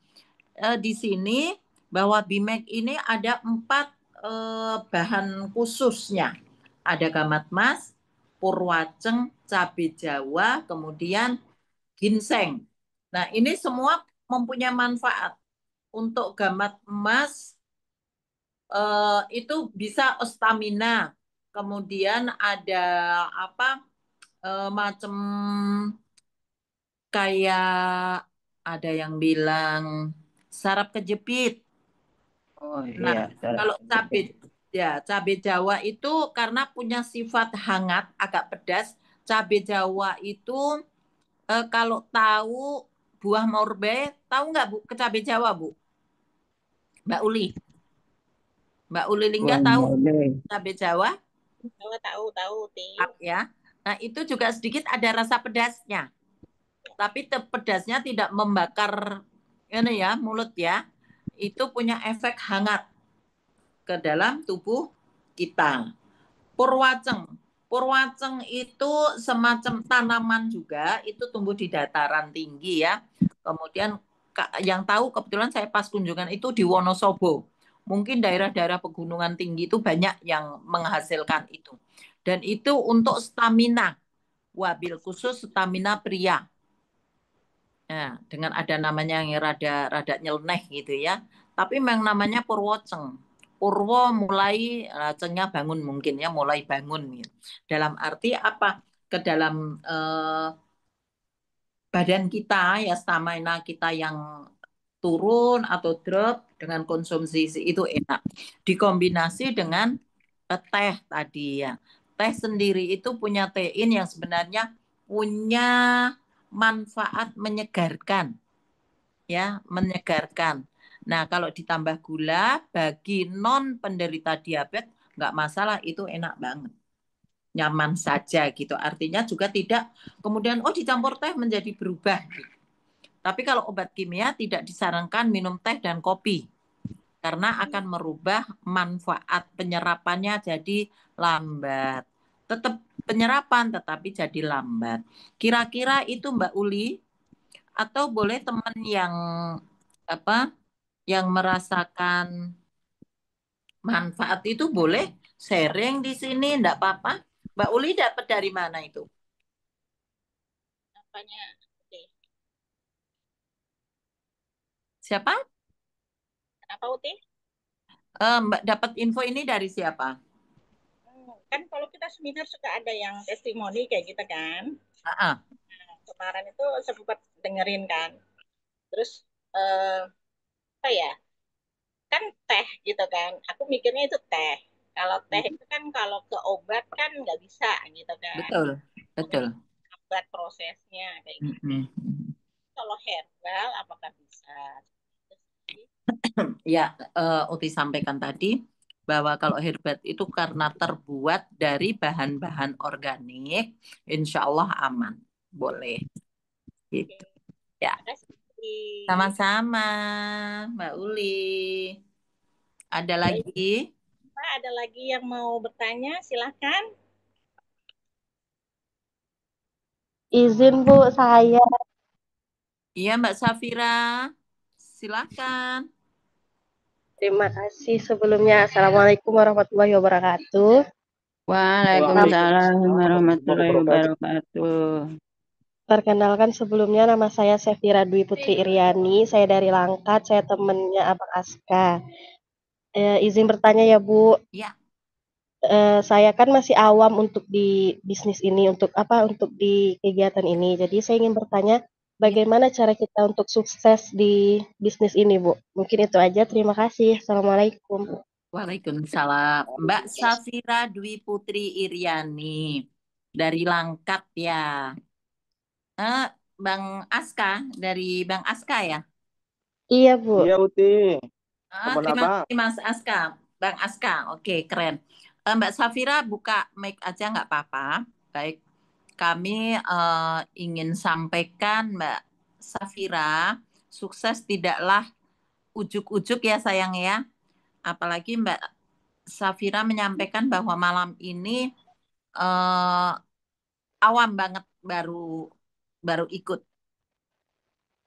Di sini bahwa Bimek ini ada 4 bahan khususnya. Ada gamat mas, purwaceng, cabai Jawa, kemudian ginseng. Nah, ini semua mempunyai manfaat. Untuk gamat emas itu bisa stamina. Kemudian ada apa macam kayak ada yang bilang saraf kejepit. Oh Nah, iya, kalau cabai Jawa itu karena punya sifat hangat, agak pedas, Cabai Jawa itu kalau tahu buah morbei, tahu nggak Bu ke cabai Jawa Bu? Mbak Uli. Mbak Uli Lingga Wah, tahu boleh. cabai Jawa? Tahu, Ti. Ya. Nah, itu juga sedikit ada rasa pedasnya. Tapi pedasnya tidak membakar ini ya, mulut ya. Itu punya efek hangat ke dalam tubuh kita. Purwaceng. Purwaceng itu semacam tanaman juga, itu tumbuh di dataran tinggi ya. Kemudian yang tahu kebetulan saya pas kunjungan itu di Wonosobo. Mungkin daerah-daerah pegunungan tinggi itu banyak yang menghasilkan itu. Dan itu untuk stamina, wabil khusus stamina pria. Nah, dengan ada namanya yang rada nyeleneh gitu ya. Tapi memang namanya Purwoceng. Purwo mulai cengnya bangun mungkin ya, mulai bangun gitu. Dalam arti apa? Ke dalam badan kita ya, stamina kita yang turun atau drop dengan konsumsi itu enak. Dikombinasi dengan teh tadi ya. Teh sendiri itu punya tein yang sebenarnya punya manfaat menyegarkan ya, menyegarkan. Nah, kalau ditambah gula bagi non penderita diabetes nggak masalah, itu enak banget. Nyaman saja gitu. Artinya juga tidak kemudian dicampur teh menjadi berubah gitu. Tapi kalau obat kimia tidak disarankan minum teh dan kopi karena akan merubah manfaat penyerapannya jadi lambat. Tetap penyerapan tetapi jadi lambat. Kira-kira itu Mbak Uli, atau boleh teman yang apa yang merasakan manfaat itu boleh sharing di sini, enggak apa-apa. Mbak Uli dapat dari mana itu? Apanya? Oke. Siapa? Kenapa, Uti? Mbak dapat info ini dari siapa? Kan kalau kita seminar suka ada yang testimoni kayak gitu kan. Ah, Kemarin itu sempat dengerin kan. Terus apa ya? Kan teh gitu kan. Aku mikirnya itu teh. Kalau teh itu kan kalau ke obat kan nggak bisa gitu kan. betul, betul. Obat prosesnya kayak gitu. Mm-mm. Kalau herbal apakah bisa? Ya, Uti sampaikan tadi bahwa kalau herbat itu karena terbuat dari bahan-bahan organik, insya Allah aman, boleh. Gitu. Ya, Terima kasih. sama-sama, Mbak Uli. Ada lagi? Pak, ada lagi yang mau bertanya? Silakan. Izin Bu, saya. Iya, Mbak Safira. Silakan. Terima kasih sebelumnya. Assalamualaikum warahmatullahi wabarakatuh. Waalaikumsalam warahmatullahi wabarakatuh. Perkenalkan sebelumnya nama saya Sefira Dwi Putri Iriani. Saya dari Langkat, saya temannya Abang Aska. Izin bertanya ya Bu. Ya. Saya kan masih awam untuk di bisnis ini, untuk di kegiatan ini. Jadi saya ingin bertanya, bagaimana cara kita untuk sukses di bisnis ini, Bu? Mungkin itu aja. Terima kasih. Assalamualaikum. Waalaikumsalam. Mbak Safira Dwi Putri Iriani dari Langkat ya. Bang Aska dari Bang Aska ya. Iya, Bu. Iya, Uti. Terima kasih Mas Aska. Bang Aska, oke keren. Mbak Safira buka mic aja nggak apa-apa. Baik, kami ingin sampaikan Mbak Safira, sukses tidaklah ujuk-ujuk ya sayang ya. Apalagi Mbak Safira menyampaikan bahwa malam ini awam banget baru ikut.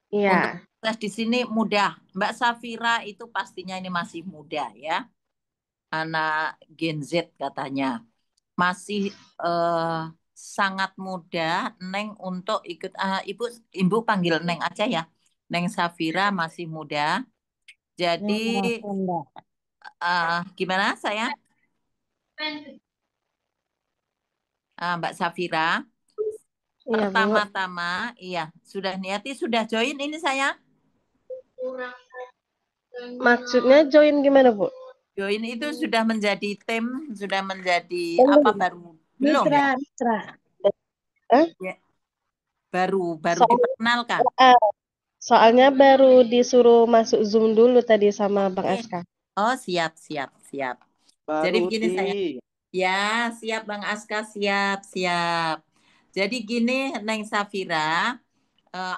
Iya. Untuk sukses di sini mudah. Mbak Safira itu pastinya ini masih muda ya. Anak Gen Z katanya. Masih sangat muda, Neng untuk ikut. Ibu panggil Neng aja ya. Neng Safira masih muda. Jadi gimana saya? Mbak Safira. Iya, Bu. Pertama-tama, iya, sudah niati, sudah join ini saya. Maksudnya join gimana, Bu? Join itu sudah menjadi tim, sudah menjadi Belum. apa baru? Belum ya? Mitra. Hah? Ya, baru Soal, diperkenalkan. soalnya baru disuruh masuk Zoom dulu tadi sama Bang Aska. Oh, siap. Jadi Baru begini saya. Ya, siap Bang Aska, siap. Jadi gini Neng Safira,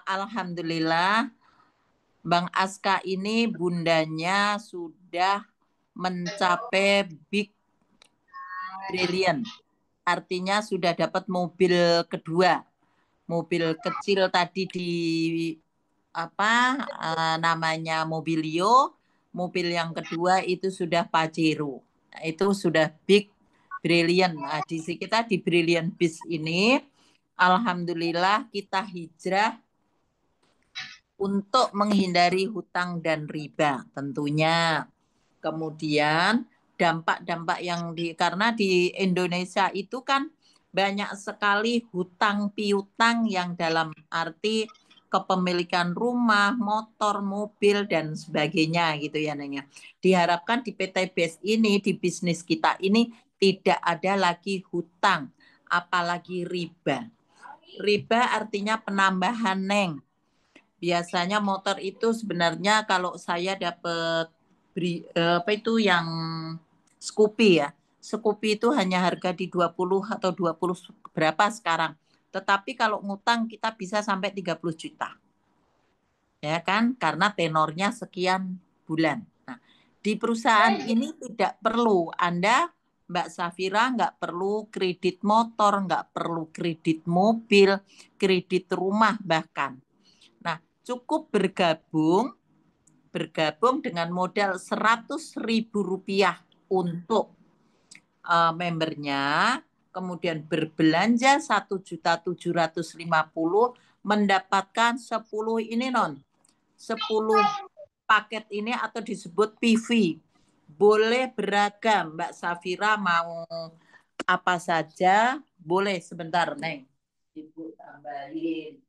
alhamdulillah Bang Aska ini bundanya sudah mencapai big brilliant. Artinya sudah dapat mobil kedua. Mobil kecil tadi di namanya Mobilio, mobil yang kedua itu sudah Pajero. Nah, itu sudah big brilliant. Nah, kita di Brilliant Biz ini alhamdulillah kita hijrah untuk menghindari hutang dan riba tentunya. Kemudian dampak-dampak yang karena di Indonesia itu kan banyak sekali hutang piutang yang dalam arti kepemilikan rumah, motor, mobil dan sebagainya gitu ya Neng ya. Diharapkan di PT BES ini, di bisnis kita ini tidak ada lagi hutang, apalagi riba. Riba artinya penambahan Neng. Biasanya motor itu sebenarnya kalau saya dapat apa itu yang Scoopy ya. Scoopy itu hanya harga di 20 atau 20 berapa sekarang. Tetapi kalau ngutang kita bisa sampai 30 juta. Ya kan? Karena tenornya sekian bulan. Nah, di perusahaan ini tidak perlu Anda Mbak Safira nggak perlu kredit motor, nggak perlu kredit mobil, kredit rumah bahkan. Nah, cukup bergabung dengan modal Rp100.000 untuk membernya, kemudian berbelanja 1.750.000 mendapatkan 10 ini 10 paket ini atau disebut PV. Boleh beragam, Mbak Safira mau apa saja, boleh sebentar, Neng. Ibu tambahin.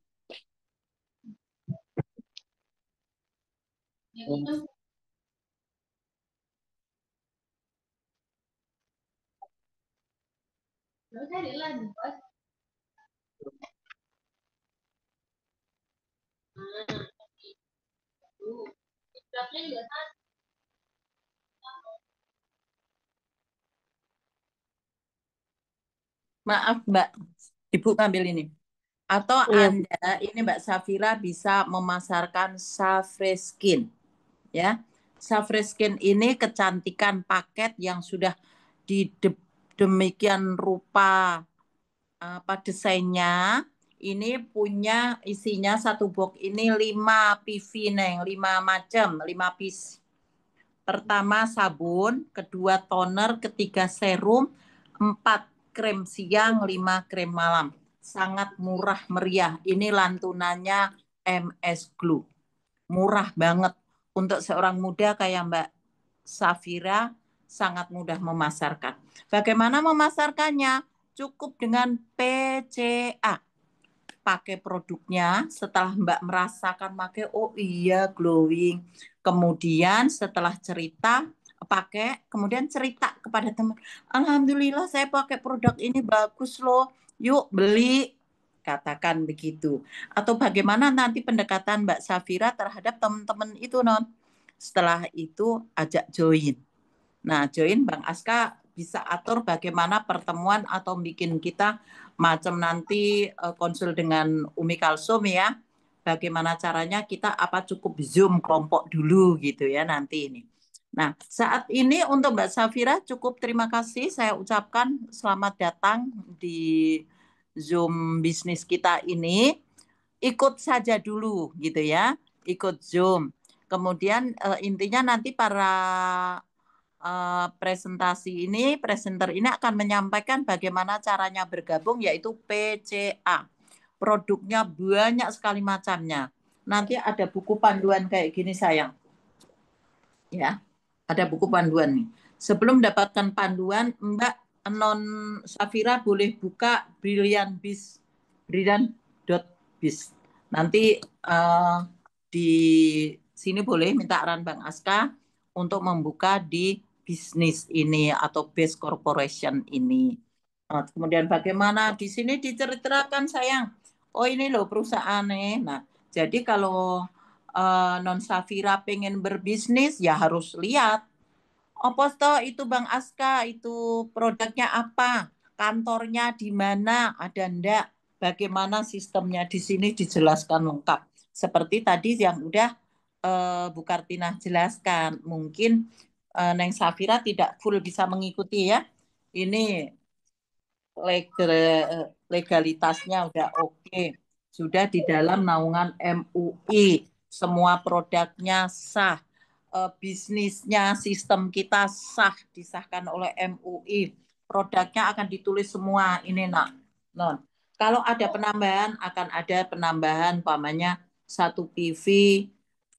Maaf Mbak, Ibu ngambil ini. Atau Iya. Anda, ini Mbak Safira bisa memasarkan Safreskin. Ya, Safreskin ini kecantikan paket yang sudah demikian rupa apa desainnya. Ini punya isinya satu box ini 5 PV Neng, 5 macam, 5 piece. Pertama sabun, kedua toner, ketiga serum, 4 krem siang, 5 krem malam. Sangat murah meriah. Ini lantunannya MS Glow. Murah banget. Untuk seorang muda kayak Mbak Safira, sangat mudah memasarkan. Bagaimana memasarkannya? Cukup dengan PCA. Pakai produknya, setelah Mbak merasakan pakai, oh iya glowing. Kemudian setelah cerita, pakai, kemudian cerita kepada teman. Alhamdulillah saya pakai produk ini bagus loh. Yuk beli. Katakan begitu. Atau bagaimana nanti pendekatan Mbak Safira terhadap teman-teman itu non. Setelah itu ajak join. Nah, join Bang Aska bisa atur bagaimana pertemuan atau bikin kita macam nanti konsul dengan Umi Kalsum ya. Bagaimana caranya kita apa cukup Zoom kelompok dulu gitu ya nanti ini. Nah, saat ini untuk Mbak Safira cukup terima kasih saya ucapkan selamat datang di Zoom bisnis kita ini. Ikut saja dulu gitu ya, ikut Zoom. Kemudian intinya nanti para presenter ini akan menyampaikan bagaimana caranya bergabung yaitu PCA. Produknya banyak sekali macamnya. Nanti ada buku panduan kayak gini sayang. Ya, ada buku panduan nih. Sebelum dapatkan panduan, Mbak Non Safira boleh buka brilliant.biz. Nanti di sini boleh minta arahan Bang Aska untuk membuka di bisnis ini atau base corporation ini. Nah, kemudian bagaimana di sini diceritakan sayang. Oh ini loh perusahaannya. Nah, jadi kalau Non Safira pengen berbisnis ya harus lihat. Apa toh itu Bang Aska, itu produknya apa? Kantornya di mana? Ada ndak? Bagaimana sistemnya di sini dijelaskan lengkap. Seperti tadi yang udah Bu Kartina jelaskan. Mungkin Neng Safira tidak full bisa mengikuti ya. Ini legalitasnya udah oke. Sudah di dalam naungan MUI. Semua produknya sah. Bisnisnya, sistem kita sah, disahkan oleh MUI. Produknya akan ditulis semua. Ini nak. Non. Kalau ada penambahan, akan ada penambahan umpamanya 1 PV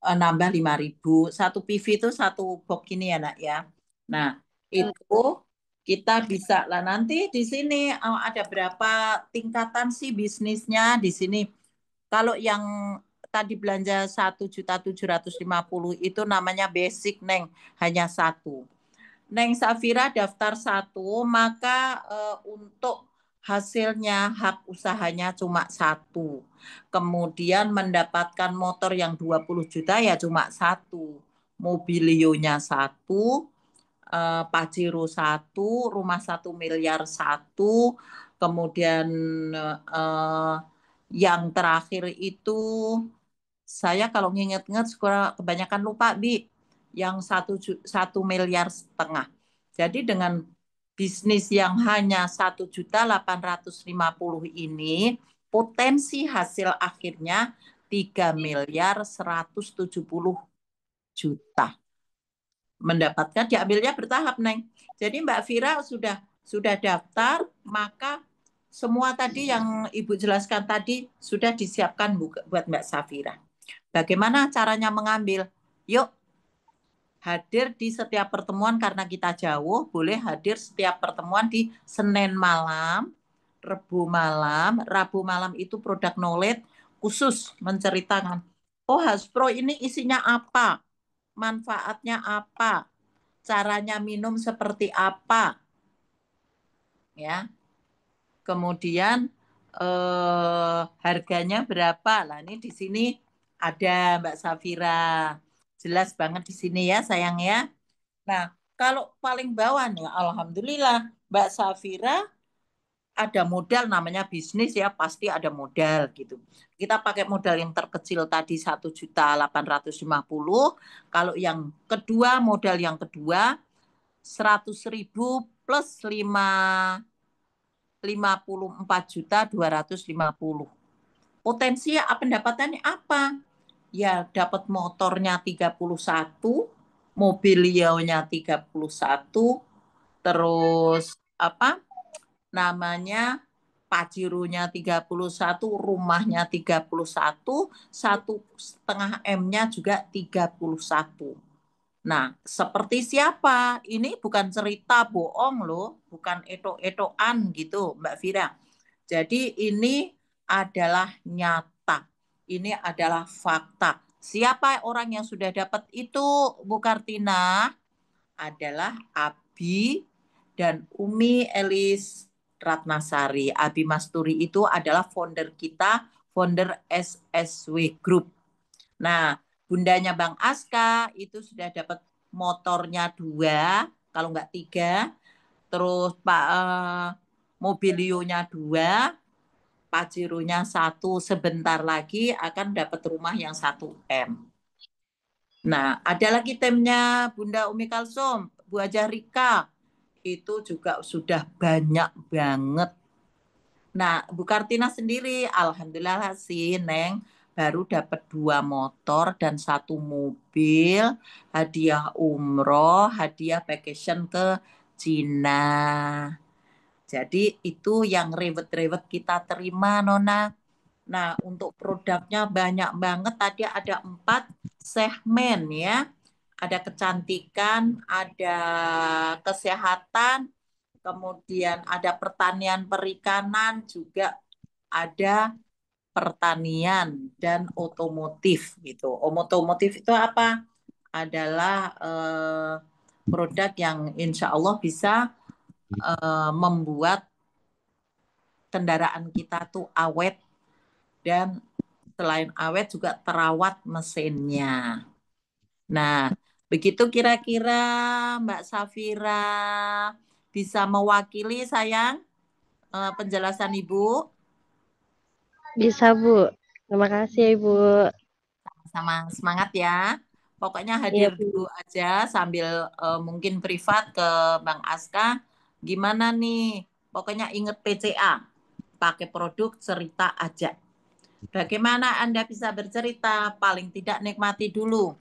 nambah 5.000. 1 PV itu 1 box ini ya nak ya. Nah, itu kita bisa lah nanti di sini ada berapa tingkatan sih bisnisnya di sini. Kalau yang tadi belanja 1.750.000 itu namanya basic Neng, hanya 1. Neng Safira daftar 1, maka untuk hasilnya hak usahanya cuma 1. Kemudian mendapatkan motor yang 20 juta ya cuma 1. Mobilionya 1, Pajero 1, rumah 1 miliar 1, kemudian eh, yang terakhir itu saya kalau nginget-inget kebanyakan lupa Bi, yang 1,5 miliar. Jadi dengan bisnis yang hanya 1.850.000 ini, potensi hasil akhirnya 3,170 miliar. Mendapatkan diambilnya bertahap Neng. Jadi Mbak Vira sudah daftar, maka semua tadi yang Ibu jelaskan tadi sudah disiapkan buat Mbak Safira. Bagaimana caranya mengambil? Yuk hadir di setiap pertemuan karena kita jauh, boleh hadir setiap pertemuan di Senin malam, Rabu malam itu produk knowledge khusus menceritakan. Oh Haspro ini isinya apa? Manfaatnya apa? Caranya minum seperti apa? Ya. Kemudian harganya berapa? Lah ini di sini ada Mbak Safira. Jelas banget di sini ya sayang ya. Nah, kalau paling bawah nih alhamdulillah Mbak Safira ada modal namanya bisnis ya, pasti ada modal gitu. Kita pakai modal yang terkecil tadi 1.850.000. Kalau yang kedua, modal yang kedua 100.000 plus 54.250.000. Potensi pendapatannya apa? Ya dapat motornya 31, mobilionya 31, terus apa namanya Pajirunya 31, rumahnya 31, 1,5 M-nya juga 31. Nah, seperti siapa? Ini bukan cerita bohong loh, bukan etok-etokan gitu, Mbak Vira. Jadi ini adalah nyata. Ini adalah fakta. Siapa orang yang sudah dapat itu, Bu Kartina? Adalah Abi dan Umi Elis Ratnasari. Abi Masturi itu adalah founder kita, founder SSW Group. Nah, bundanya Bang Aska itu sudah dapat motornya 2, kalau nggak 3. Terus Pak mobilionya 2, Pajeronya 1. Sebentar lagi akan dapat rumah yang 1 M. Nah, ada lagi timnya Bunda Umi Kalsum, Bu Hajah Rika. Itu juga sudah banyak banget. Nah, Bu Kartina sendiri, alhamdulillah sih, Neng, baru dapat 2 motor dan 1 mobil, hadiah umroh, hadiah vacation ke Cina. Jadi itu yang rewet-rewet kita terima, Nona. Nah, untuk produknya banyak banget. Tadi ada 4 segmen ya. Ada kecantikan, ada kesehatan, kemudian ada pertanian perikanan, juga ada pertanian dan otomotif gitu. Otomotif itu apa? Adalah produk yang insya Allah bisa membuat kendaraan kita tuh awet, dan selain awet juga terawat mesinnya. Nah, begitu kira-kira Mbak Safira bisa mewakili sayang penjelasan Ibu. Bisa, Bu. Terima kasih ya, Ibu. Sama semangat ya. Pokoknya Iya, hadir Bu. dulu aja sambil mungkin privat ke Bang Aska. Gimana nih? Pokoknya inget PCA. Pakai produk cerita aja. Bagaimana Anda bisa bercerita? Paling tidak nikmati dulu.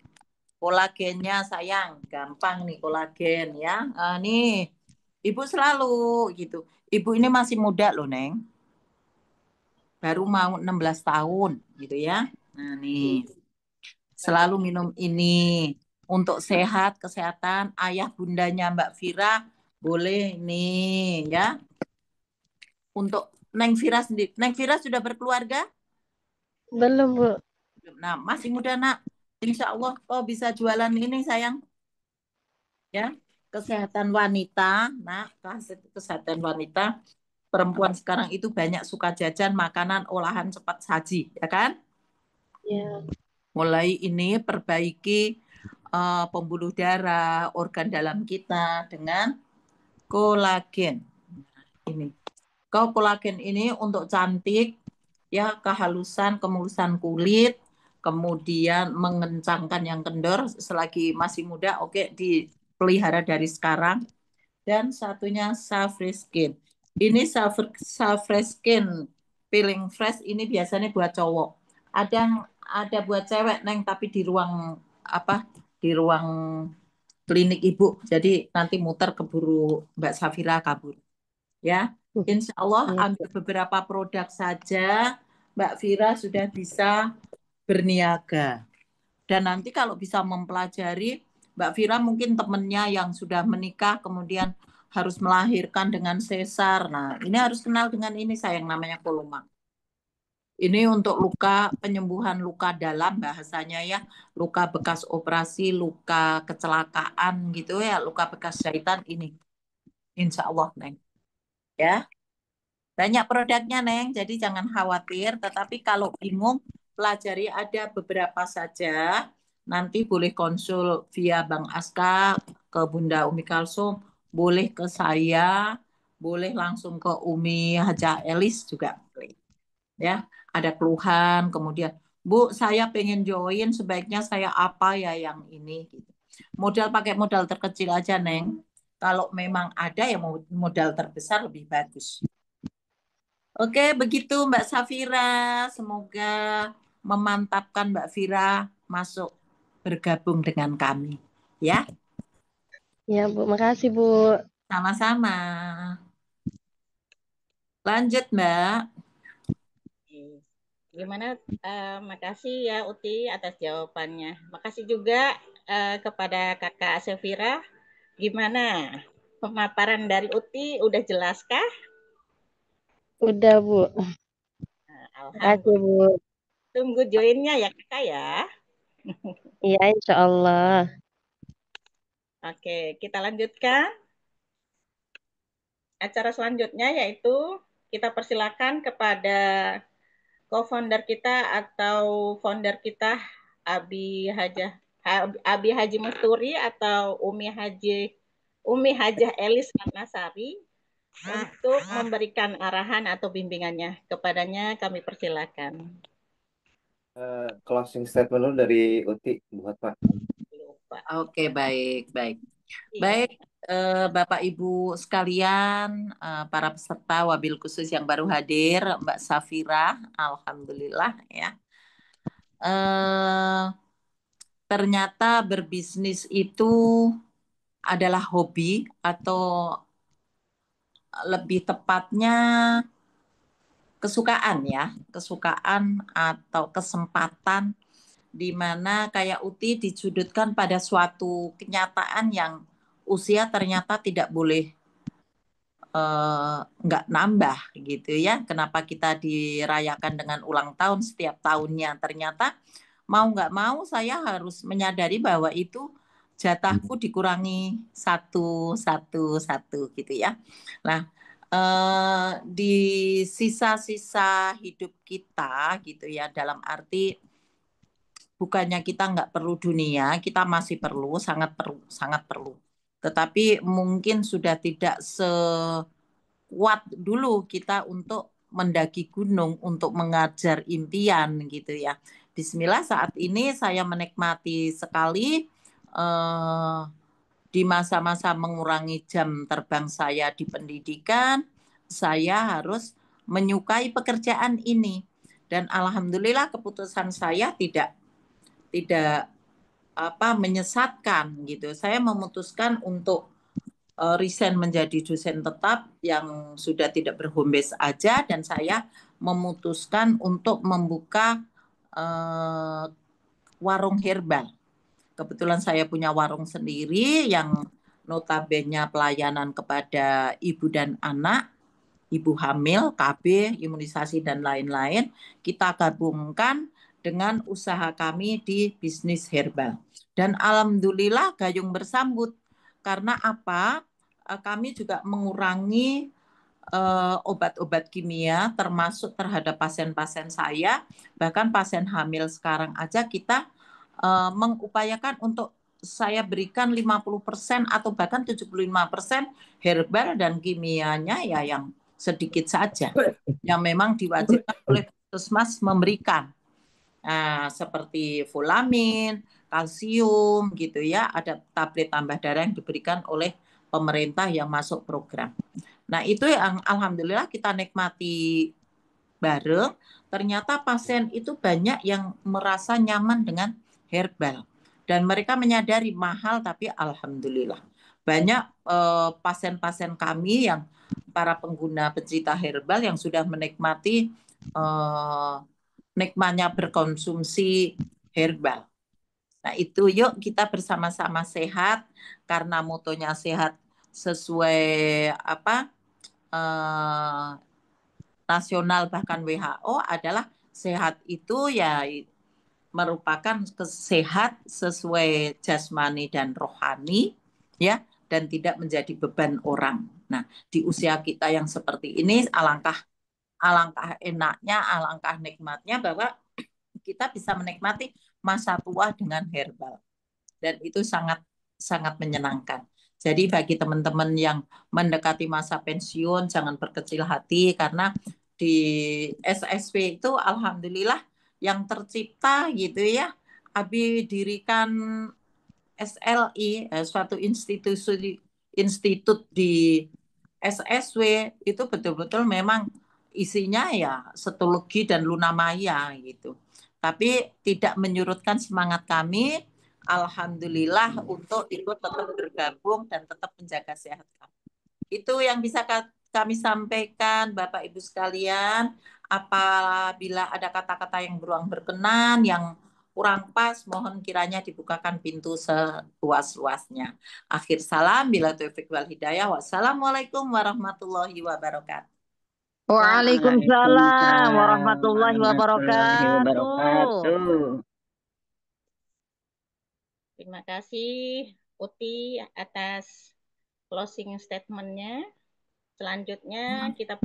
Kolagennya sayang. Gampang nih kolagen ya. Nih, Ibu selalu gitu. Ibu ini masih muda loh, Neng. Baru mau 16 tahun gitu ya. Nah, nih. Selalu minum ini untuk sehat, kesehatan. Ayah bundanya Mbak Vira boleh nih ya. Untuk Neng Vira sendiri. Neng Vira sudah berkeluarga? Belum, Bu. Nah, masih muda nak. Insya Allah kau bisa jualan ini sayang. Ya, kesehatan wanita. Nah, kesehatan wanita. Perempuan sekarang itu banyak suka jajan makanan olahan cepat saji, ya kan? Ya. Mulai ini perbaiki pembuluh darah, organ dalam kita dengan kolagen. Ini. Kolagen ini untuk cantik, ya kehalusan, kemulusan kulit, kemudian mengencangkan yang kendor selagi masih muda, oke dipelihara dari sekarang. Dan satunya Savri Skin. Ini Savri Skin Peeling Fresh ini biasanya buat cowok. Ada buat cewek Neng, tapi di ruang apa? Di ruang klinik Ibu. Jadi nanti muter keburu Mbak Safira kabur. Ya, Insya Allah Iya, Bu. ambil beberapa produk saja, Mbak Vira sudah bisa berniaga. Dan nanti kalau bisa mempelajari, Mbak Vira mungkin temennya yang sudah menikah, kemudian harus melahirkan dengan sesar. Nah, ini harus kenal dengan ini sayang namanya Koloma. Ini untuk luka, penyembuhan luka dalam bahasanya ya, luka bekas operasi, luka kecelakaan gitu ya, luka bekas jahitan ini. Insya Allah, Neng. Ya. Banyak produknya, Neng, jadi jangan khawatir. Tetapi kalau bingung, pelajari ada beberapa saja. Nanti boleh konsul via Bang Aska ke Bunda Umi Kalsum, boleh ke saya, boleh langsung ke Umi Haja Elis juga boleh. Ya, ada keluhan, kemudian, Bu, saya pengen join, sebaiknya saya apa ya yang ini? Gitu. Modal pakai modal terkecil aja, Neng. Kalau memang ada ya modal terbesar lebih bagus. Oke, begitu Mbak Safira. Semoga memantapkan Mbak Vira masuk bergabung dengan kami. Ya, Ya, Bu. Makasih, Bu. sama-sama. Lanjut, Mbak. Gimana? Makasih ya Uti atas jawabannya. Makasih juga kepada Kakak Safira. Gimana? Pemaparan dari Uti udah jelas kah? Udah, Bu. Makasih, Alhamdulillah. Bu. Tunggu joinnya ya Kakak ya. Iya, insya Allah. Oke, kita lanjutkan. Acara selanjutnya yaitu kita persilakan kepada co-founder kita atau founder kita Abi Haji Musturi atau Umi Hajah Elis Ratnasari untuk memberikan arahan atau bimbingannya. Kepadanya kami persilakan. Closing statement dulu dari Uti buat Pak. Lupa. Oke, baik, baik. Iya. Baik, Bapak Ibu sekalian, para peserta wabil khusus yang baru hadir, Mbak Safira, alhamdulillah ya. Ternyata berbisnis itu adalah hobi atau lebih tepatnya kesukaan ya, kesukaan atau kesempatan di mana kayak Uti disudutkan pada suatu kenyataan yang usia ternyata tidak boleh nggak nambah gitu ya. Kenapa kita dirayakan dengan ulang tahun setiap tahunnya? Ternyata mau nggak mau saya harus menyadari bahwa itu jatahku dikurangi satu gitu ya. Nah, di sisa-sisa hidup kita gitu ya, dalam arti bukannya kita nggak perlu dunia, kita masih perlu, sangat perlu, sangat perlu. Tetapi mungkin sudah tidak sekuat dulu kita untuk mendaki gunung, untuk mengajar impian gitu ya. Bismillah, saat ini saya menikmati sekali eh, di masa-masa mengurangi jam terbang saya di pendidikan, saya harus menyukai pekerjaan ini. Dan alhamdulillah keputusan saya tidak menyesatkan gitu. Saya memutuskan untuk resign menjadi dosen tetap yang sudah tidak berhome base aja, dan saya memutuskan untuk membuka warung herbal. Kebetulan saya punya warung sendiri yang notabene pelayanan kepada ibu dan anak, ibu hamil, KB, imunisasi dan lain-lain. Kita gabungkan dengan usaha kami di bisnis herbal. Dan alhamdulillah gayung bersambut. Karena apa? Kami juga mengurangi obat-obat kimia termasuk terhadap pasien-pasien saya, bahkan pasien hamil sekarang aja kita mengupayakan untuk saya berikan 50% atau bahkan 75% herbal, dan kimianya ya yang sedikit saja yang memang diwajibkan oleh puskesmas memberikan. Nah, seperti volamin, kalsium gitu ya, ada tablet tambah darah yang diberikan oleh pemerintah yang masuk program. Nah, itu yang alhamdulillah kita nikmati bareng. Ternyata pasien itu banyak yang merasa nyaman dengan herbal. Dan mereka menyadari mahal, tapi alhamdulillah. Banyak pasien-pasien kami yang para pengguna pencinta herbal yang sudah menikmati nikmatnya berkonsumsi herbal. Nah, itu yuk kita bersama-sama sehat, karena motonya sehat sesuai eh, nasional bahkan WHO adalah sehat itu ya merupakan sehat sesuai jasmani dan rohani ya, dan tidak menjadi beban orang. Nah, di usia kita yang seperti ini alangkah enaknya, alangkah nikmatnya bahwa kita bisa menikmati masa tua dengan herbal, dan itu sangat sangat menyenangkan. Jadi bagi teman-teman yang mendekati masa pensiun, jangan berkecil hati, karena di SSP itu alhamdulillah yang tercipta gitu ya. Abi dirikan SLI, suatu institut di SSW, itu betul-betul memang isinya ya setologi dan lunamaya gitu. Tapi tidak menyurutkan semangat kami, alhamdulillah, untuk ikut tetap bergabung dan tetap menjaga sehat kami. Itu yang bisa kami sampaikan, Bapak Ibu sekalian. Apabila ada kata-kata yang beruang berkenan, yang kurang pas, mohon kiranya dibukakan pintu seluas-luasnya. Akhir salam, bila taufik wal hidayah. Wassalamualaikum warahmatullahi wabarakatuh. Waalaikumsalam Waalaikumsalam warahmatullahi warahmatullahi wabarakatuh. wabarakatuh. Terima kasih Uti atas closing statement-nya. Selanjutnya kita